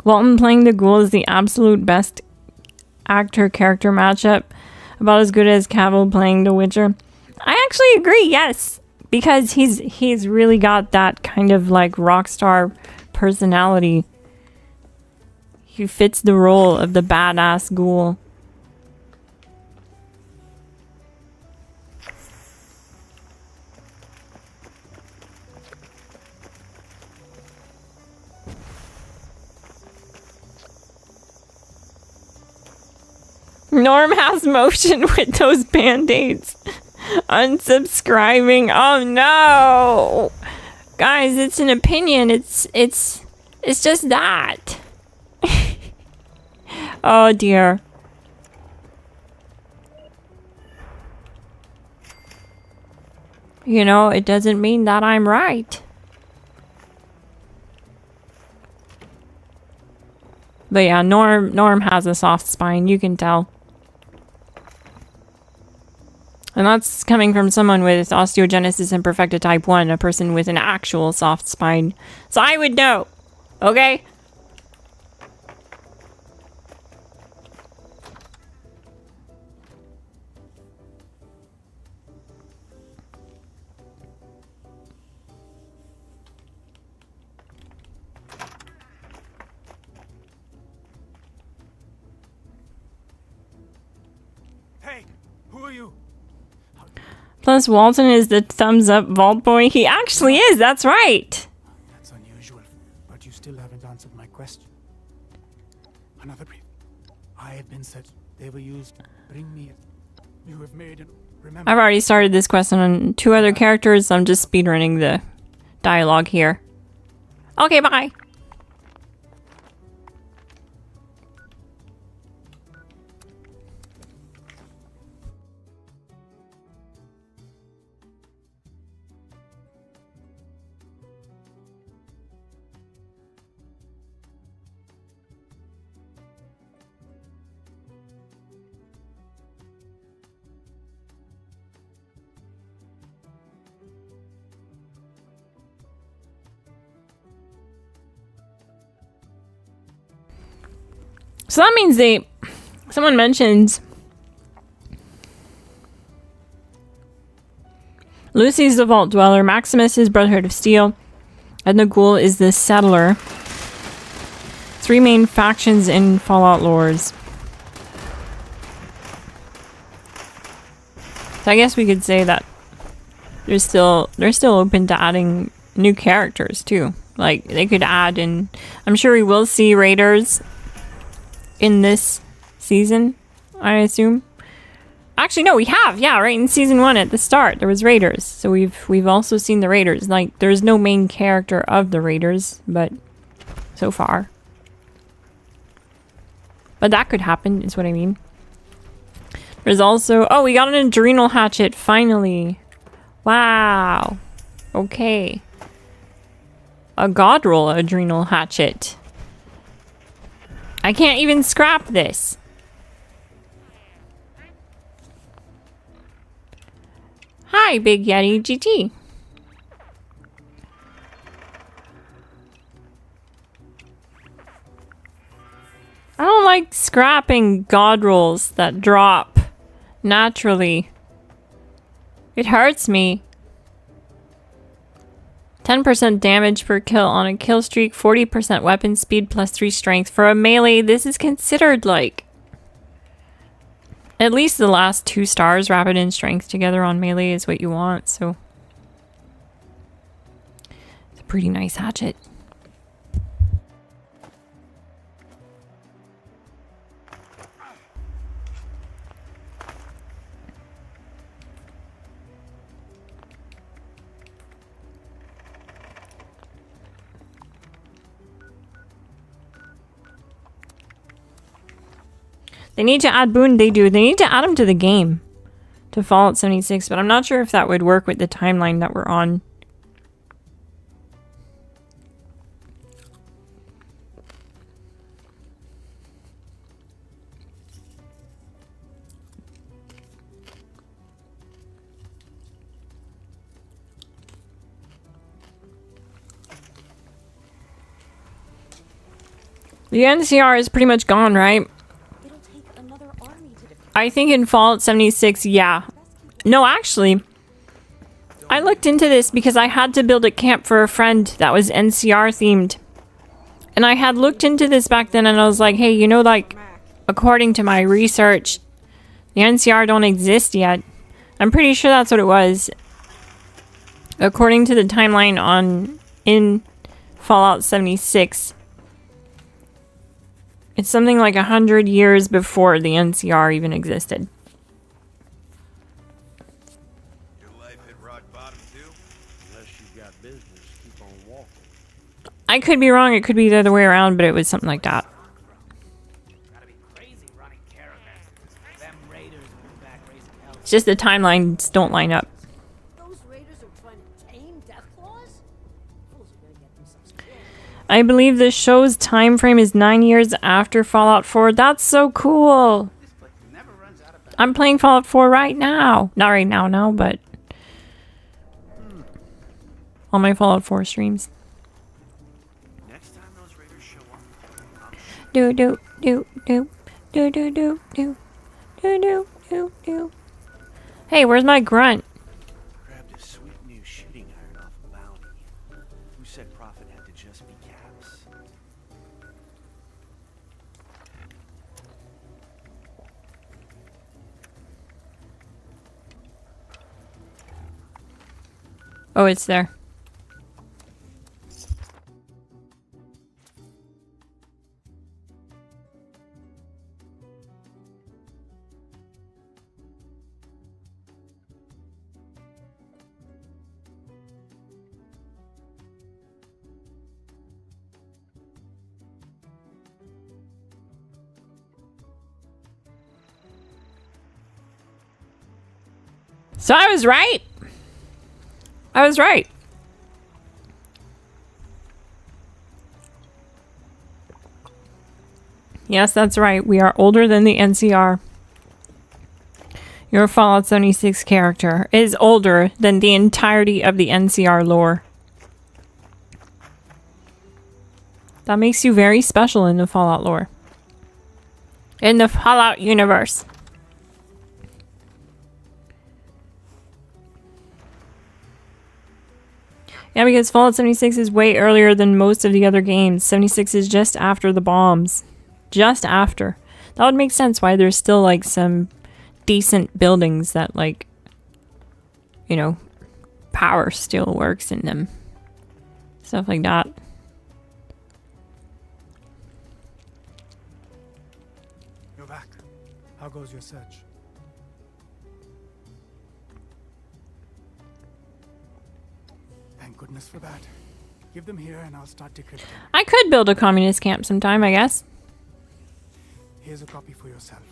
Walton playing the Ghoul is the absolute best actor-character matchup. About as good as Cavill playing The Witcher. I actually agree, yes. Because he's really got that kind of like rock star personality. He fits the role of the badass Ghoul. Norm has motion with those band-aids. Unsubscribing. Oh no. Guys, it's an opinion. It's just that. Oh dear. You know, it doesn't mean that I'm right. But yeah, Norm has a soft spine, you can tell. And that's coming from someone with osteogenesis imperfecta type 1, a person with an actual soft spine. So I would know, okay? Hey, who are you? Plus, Walton is the thumbs up vault boy. He actually is, that's right. That's unusual, but you still haven't answered my question. Another brief. I have been set. They were used to bring me. You have made it. Remember. I've already started this quest on 2 other characters. I'm just speedrunning the dialogue here. Okay, bye. So that means someone mentions Lucy's the Vault Dweller, Maximus is Brotherhood of Steel, and the Ghoul is the Settler. 3 main factions in Fallout lores. So I guess we could say that they're still open to adding new characters too. Like they could add in, I'm sure we will see raiders in this season, I assume. Actually, no, we have. Yeah, right in season 1 at the start, there was raiders. So we've also seen the raiders. Like, there's no main character of the raiders, but so far. But that could happen, is what I mean. There's also... Oh, we got an adrenal hatchet, finally. Wow. Okay. A god roll adrenal hatchet. I can't even scrap this. Hi, Big Yeti GT. like scrapping god rolls that drop naturally. It hurts me. 10% damage per kill on a kill streak, 40% weapon speed plus 3 strength. For a melee, this is considered like at least the last 2 stars, rapid and strength together on melee is what you want, so it's a pretty nice hatchet. They need to add Boone, they do. They need to add him to the game. To Fallout 76, but I'm not sure if that would work with the timeline that we're on. The NCR is pretty much gone, right? I think in Fallout 76, yeah. No, actually, I looked into this because I had to build a camp for a friend that was NCR themed. And I had looked into this back then and I was like, hey, you know, like, according to my research, the NCR don't exist yet. I'm pretty sure that's what it was. According to the timeline in Fallout 76. It's something like 100 years before the NCR even existed. Your life hit rock bottom too? Unless you've got business, keep on walking. I could be wrong. It could be the other way around, but it was something like that. It's just the timelines don't line up. I believe the show's time frame is 9 years after Fallout 4. That's so cool. I'm playing Fallout 4 right now. Not right now, no, but on my Fallout 4 streams. Next time those raiders show up, Do do do do do do do do do do do do. Hey, where's my grunt? grabbed a sweet new shooting iron off a bounty. Who said profit had to just be caps? Oh, it's there. So I was right. I was right. Yes, that's right. We are older than the NCR. Your Fallout 76 character is older than the entirety of the NCR lore. That makes you very special in the Fallout lore. In the Fallout universe. Yeah, because Fallout 76 is way earlier than most of the other games. 76 is just after the bombs. Just after. That would make sense why there's still like some decent buildings that like, you know, power still works in them. Stuff like that. You're back. How goes your search? Thank goodness for that. Give them here and I'll start decrypting. I could build a communist camp sometime, I guess. Here's a copy for yourself.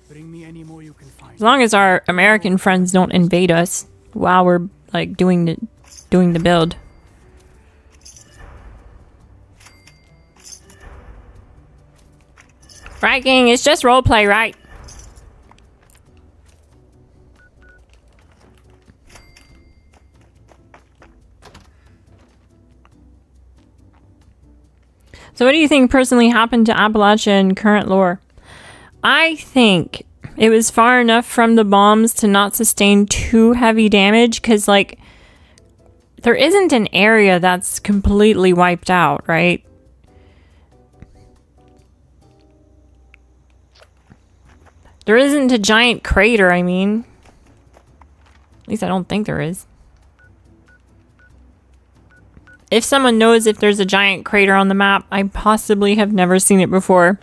Bring me any more you can find. As long as our American friends don't invade us while we're like doing the build. Right, gang? It's just roleplay, right? So what do do you think personally happened to Appalachia in current lore? I think it was far enough from the bombs to not sustain too heavy damage, because, like, there isn't an area that's completely wiped out, right? There isn't a giant crater, I mean. At least I don't think there is. If someone knows if there's a giant crater on the map, I possibly have never seen it before.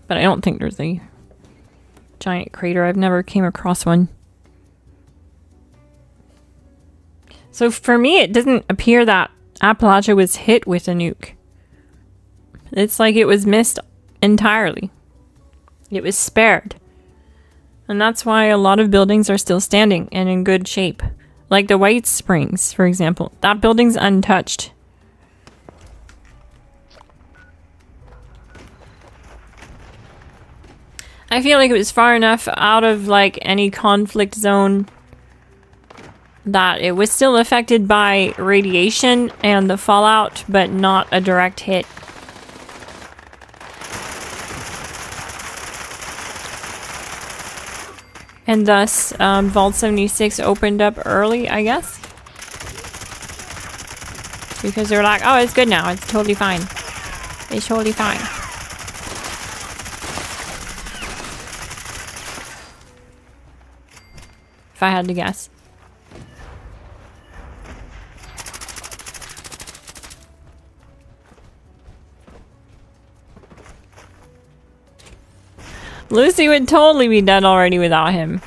But I don't think there's a giant crater. I've never came across one. So for me, it doesn't appear that Appalachia was hit with a nuke. It's like it was missed entirely. It was spared. And that's why a lot of buildings are still standing and in good shape. Like the White Springs, for example. That building's untouched. I feel like it was far enough out of, like, any conflict zone that it was still affected by radiation and the fallout, but not a direct hit. And thus, Vault 76 opened up early, I guess. Because they were like, oh, it's good now. It's totally fine. It's totally fine. If I had to guess. Lucy would totally be dead already without him.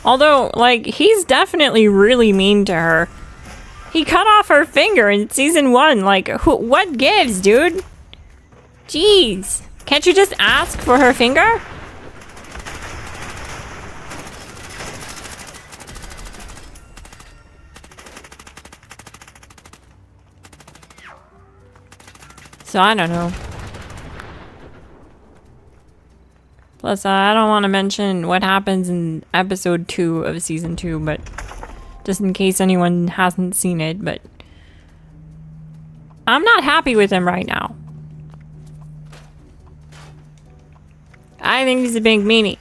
Although, like, he's definitely really mean to her. He cut off her finger in season 1. Like, what gives, dude? Jeez. Can't you just ask for her finger? So, I don't know. Plus, I don't want to mention what happens in episode 2 of season 2, but just in case anyone hasn't seen it, but I'm not happy with him right now. I think he's a big meanie.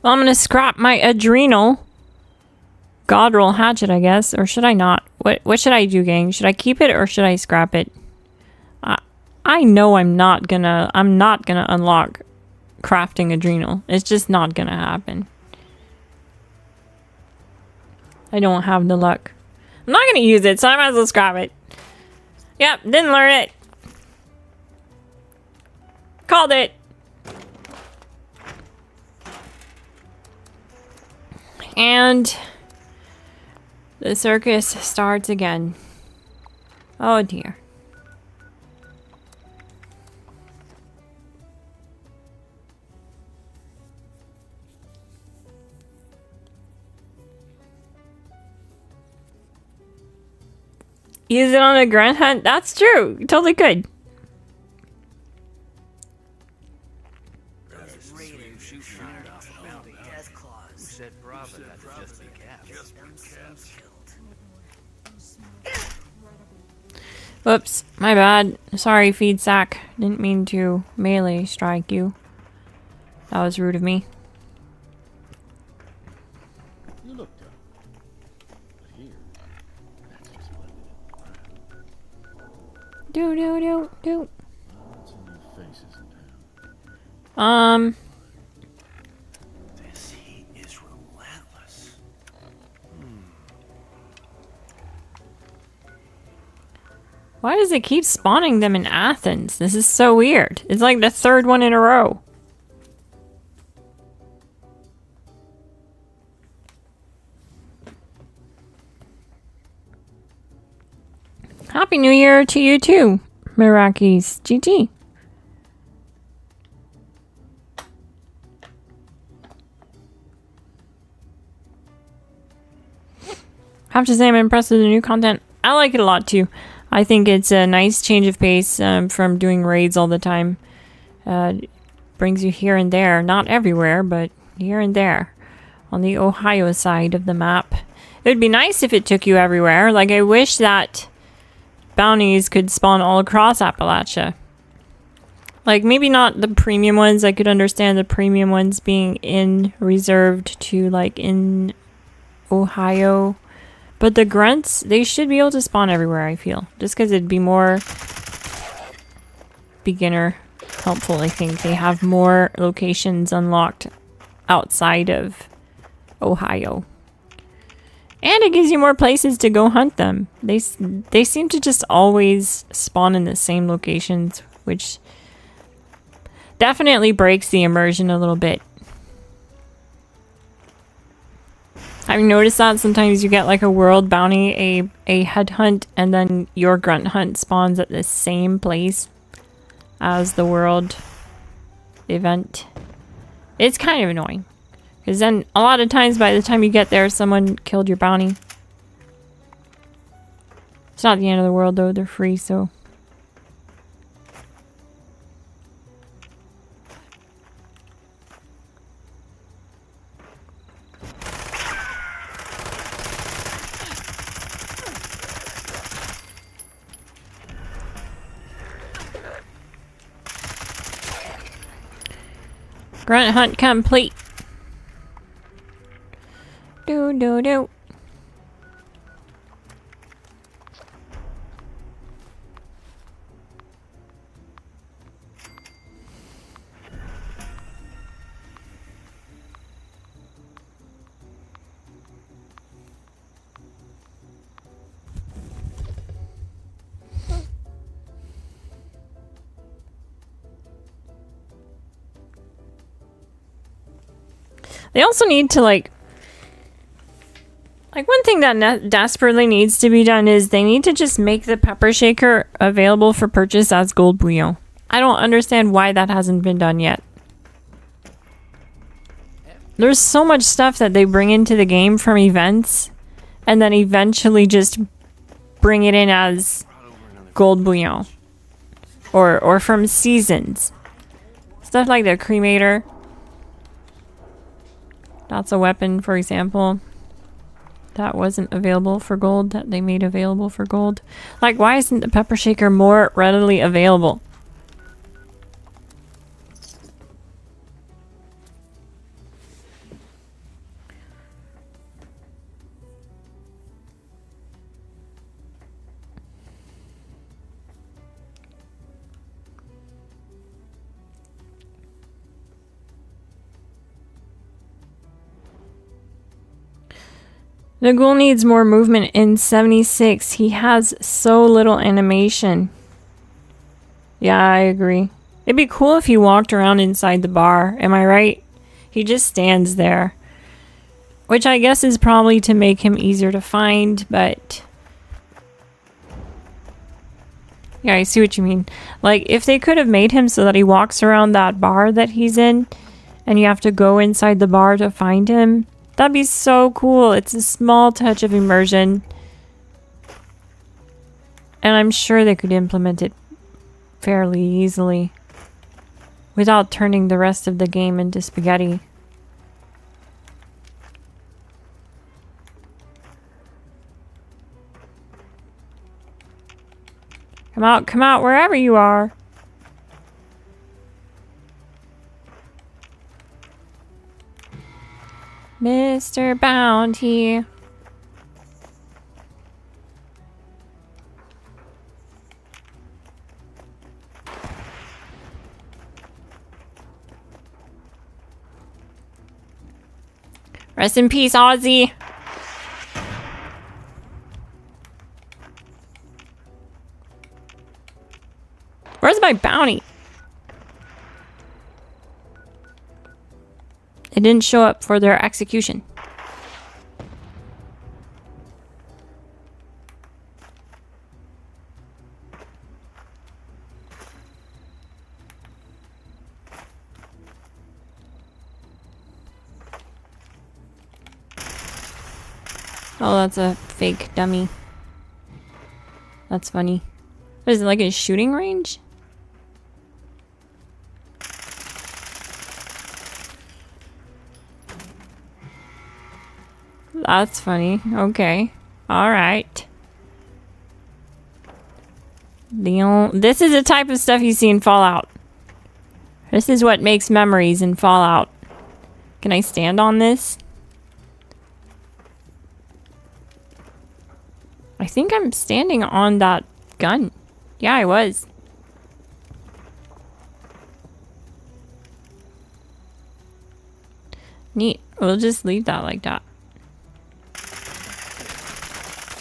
Well, I'm gonna scrap my adrenal godroll hatchet, I guess, or should I not? What should I do, gang? Should I keep it or should I scrap it? I know I'm not gonna unlock crafting adrenal. It's just not gonna happen. I don't have the luck. I'm not gonna use it, so I might as well scrap it. Yep, didn't learn it. Called it. And the circus starts again. Oh dear. Use it on a grunt hunt? That's true. You totally could. Whoops, my bad. Sorry, feed sack. Didn't mean to melee strike you. That was rude of me. You look dumb. But here, that's just limited. Do. in town. This heat is relentless. Why does it keep spawning them in Athens? This is so weird. It's like the third one in a row. Happy New Year to you too, Mirakis. GG. Have to say I'm impressed with the new content. I like it a lot too. I think it's a nice change of pace from doing raids all the time. Brings you here and there. Not everywhere, but here and there. On the Ohio side of the map. It would be nice if it took you everywhere. Like, I wish that bounties could spawn all across Appalachia. Like, maybe not the premium ones. I could understand the premium ones being reserved to, like, in Ohio. But the grunts, they should be able to spawn everywhere, I feel. Just because it'd be more beginner helpful, I think. They have more locations unlocked outside of Ohio. And it gives you more places to go hunt them. They seem to just always spawn in the same locations, which definitely breaks the immersion a little bit. Have you noticed that sometimes you get like a world bounty, a head hunt, and then your grunt hunt spawns at the same place as the world event? It's kind of annoying. Because then a lot of times by the time you get there, someone killed your bounty. It's not the end of the world though, they're free, so. Grunt hunt complete. Do. They also need to like one thing that desperately needs to be done is they need to just make the pepper shaker available for purchase as gold bouillon. I don't understand why that hasn't been done yet. There's so much stuff that they bring into the game from events and then eventually just bring it in as gold bouillon or from seasons. Stuff like the cremator. That's a weapon, for example. That wasn't available for gold, that they made available for gold. Like, why isn't the pepper shaker more readily available? The ghoul needs more movement in 76. He has so little animation. Yeah, I agree. It'd be cool if he walked around inside the bar. Am I right? He just stands there. Which I guess is probably to make him easier to find, but... yeah, I see what you mean. Like, if they could have made him so that he walks around that bar that he's in, and you have to go inside the bar to find him... that'd be so cool. It's a small touch of immersion. And I'm sure they could implement it fairly easily. Without turning the rest of the game into spaghetti. Come out, wherever you are. Mr. Bounty. Rest in peace, Ozzy. Where's my bounty? It didn't show up for their execution. Oh, that's a fake dummy. That's funny. What is it, like a shooting range? That's funny. Okay. Alright. This is the type of stuff you see in Fallout. This is what makes memories in Fallout. Can I stand on this? I think I'm standing on that gun. Yeah, I was. Neat. We'll just leave that like that.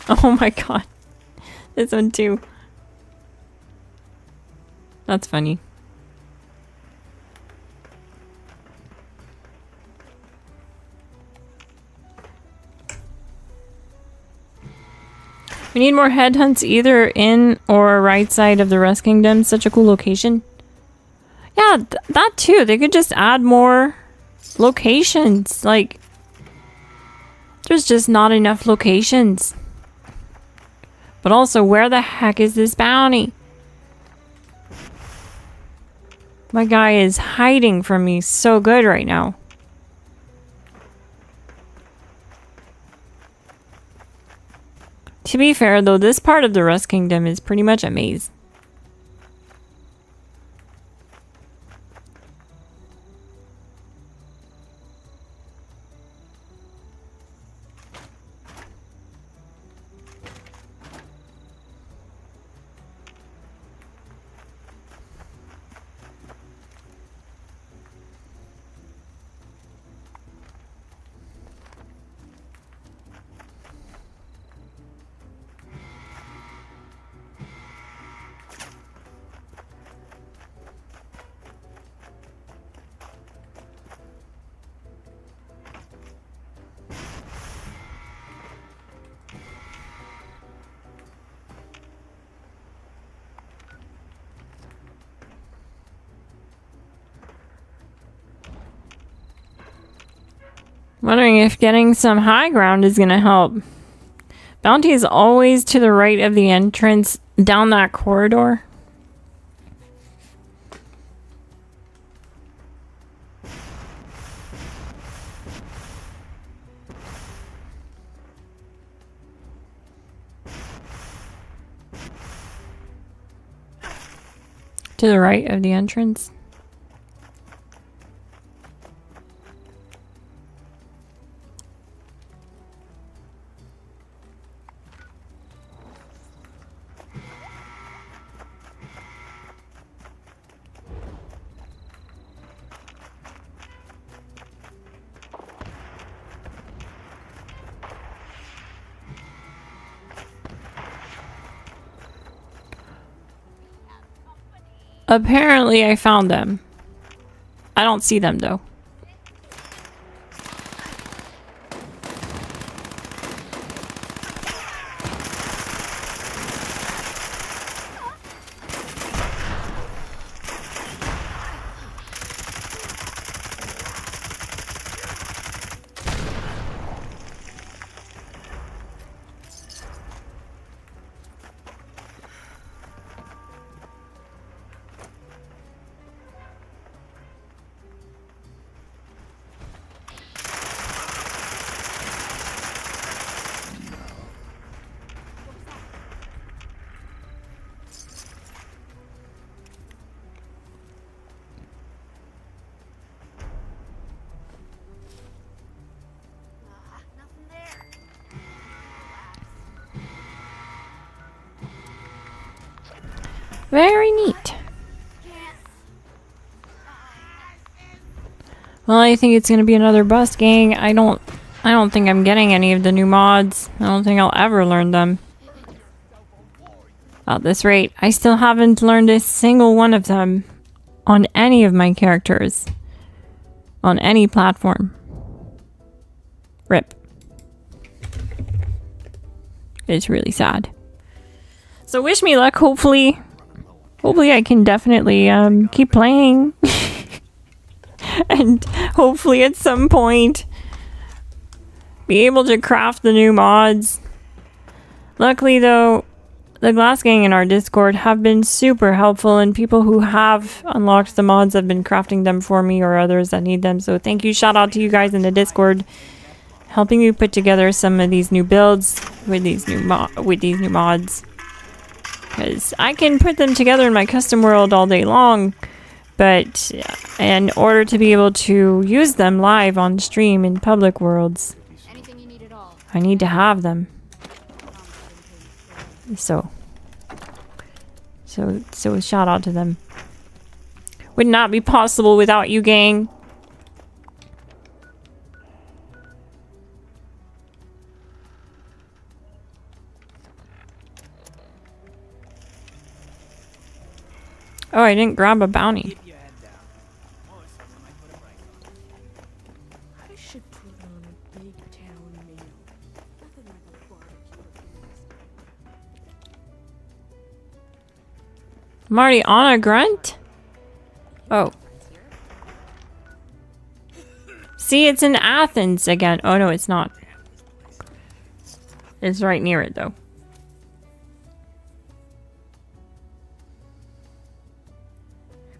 Oh my god. This one too. That's funny. We need more headhunts either in or right side of the Rust Kingdom. Such a cool location. Yeah, that too. They could just add more locations. Like, there's just not enough locations. But also, where the heck is this bounty? My guy is hiding from me so good right now. To be fair, though, this part of the Rust Kingdom is pretty much a maze. Wondering if getting some high ground is gonna help. Bounty is always to the right of the entrance down that corridor. To the right of the entrance. Apparently I found them. I don't see them though. Very neat. Well, I think it's going to be another bust, gang. I don't I don't think I'm getting any of the new mods. I don't think I'll ever learn them. At this rate, I still haven't learned a single one of them on any of my characters. On any platform. RIP. It's really sad. So wish me luck, hopefully. Hopefully I can definitely keep playing. And hopefully at some point be able to craft the new mods. Luckily though, the Glass Gang in our Discord have been super helpful, and people who have unlocked the mods have been crafting them for me or others that need them. So thank you, shout out to you guys in the Discord, helping me put together some of these new builds with these new mods. Because I can put them together in my custom world all day long, but in order to be able to use them live on stream in public worlds, Anything you need at all. I need to have them. So shout out to them. Would not be possible without you, gang. Oh, I didn't grab a bounty. I should put on a big town meal. Nothing like a barbecue at least. I'm already on a grunt? Oh. See, it's in Athens again. Oh, no, it's not. It's right near it, though.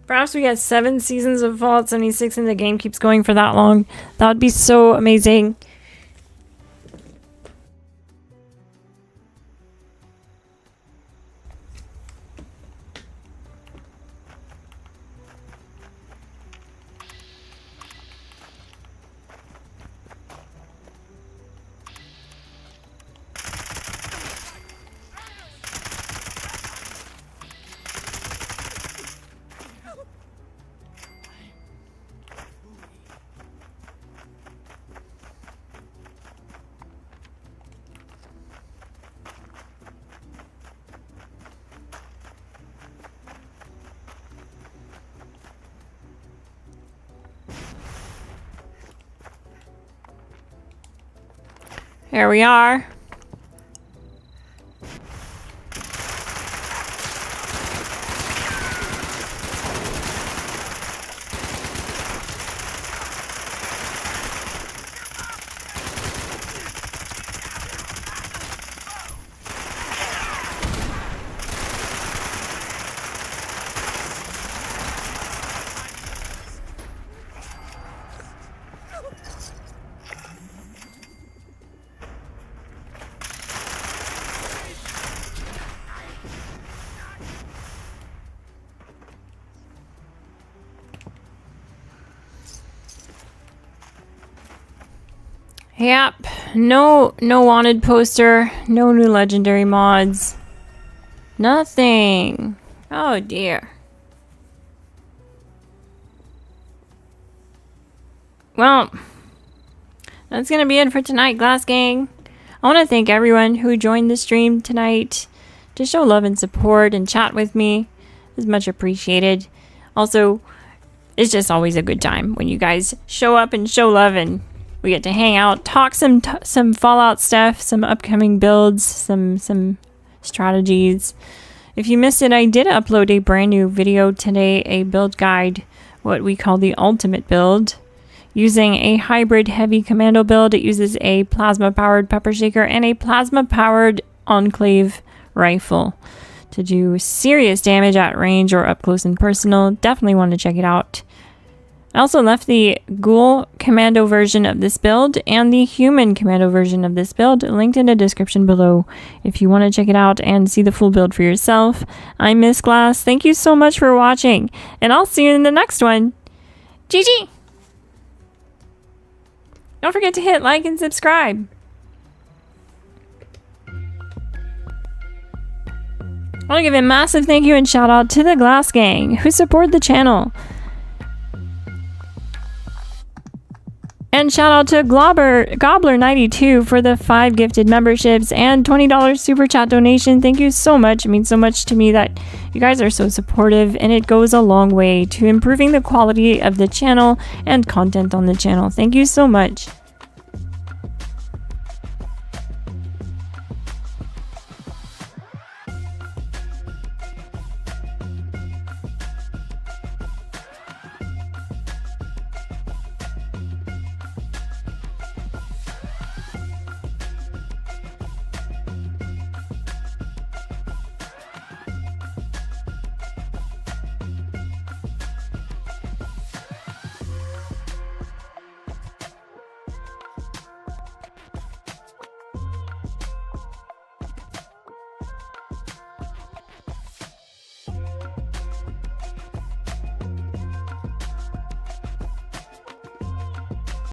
Perhaps we get 7 seasons of Fallout 76 and the game keeps going for that long. That would be so amazing. Here we are. Yep, no wanted poster, no new legendary mods, nothing. Oh dear. Well, that's gonna be it for tonight, Glass Gang. I want to thank everyone who joined the stream tonight to show love and support and chat with me. It's much appreciated. Also, it's just always a good time when you guys show up and show love, and we get to hang out, talk some Fallout stuff, some upcoming builds, some strategies. If you missed it, I did upload a brand new video today, a build guide, what we call the ultimate build, using a hybrid heavy commando build. It uses a plasma-powered pepper shaker and a plasma-powered enclave rifle to do serious damage at range or up close and personal. Definitely want to check it out. I also left the Ghoul Commando version of this build and the Human Commando version of this build linked in the description below if you want to check it out and see the full build for yourself. I'm Miss Glass. Thank you so much for watching, and I'll see you in the next one. GG! Don't forget to hit like and subscribe. I want to give a massive thank you and shout out to the Glass Gang who support the channel. And shout out to Gobbler92 for the 5 gifted memberships and $20 super chat donation. Thank you so much. It means so much to me that you guys are so supportive, and it goes a long way to improving the quality of the channel and content on the channel. Thank you so much.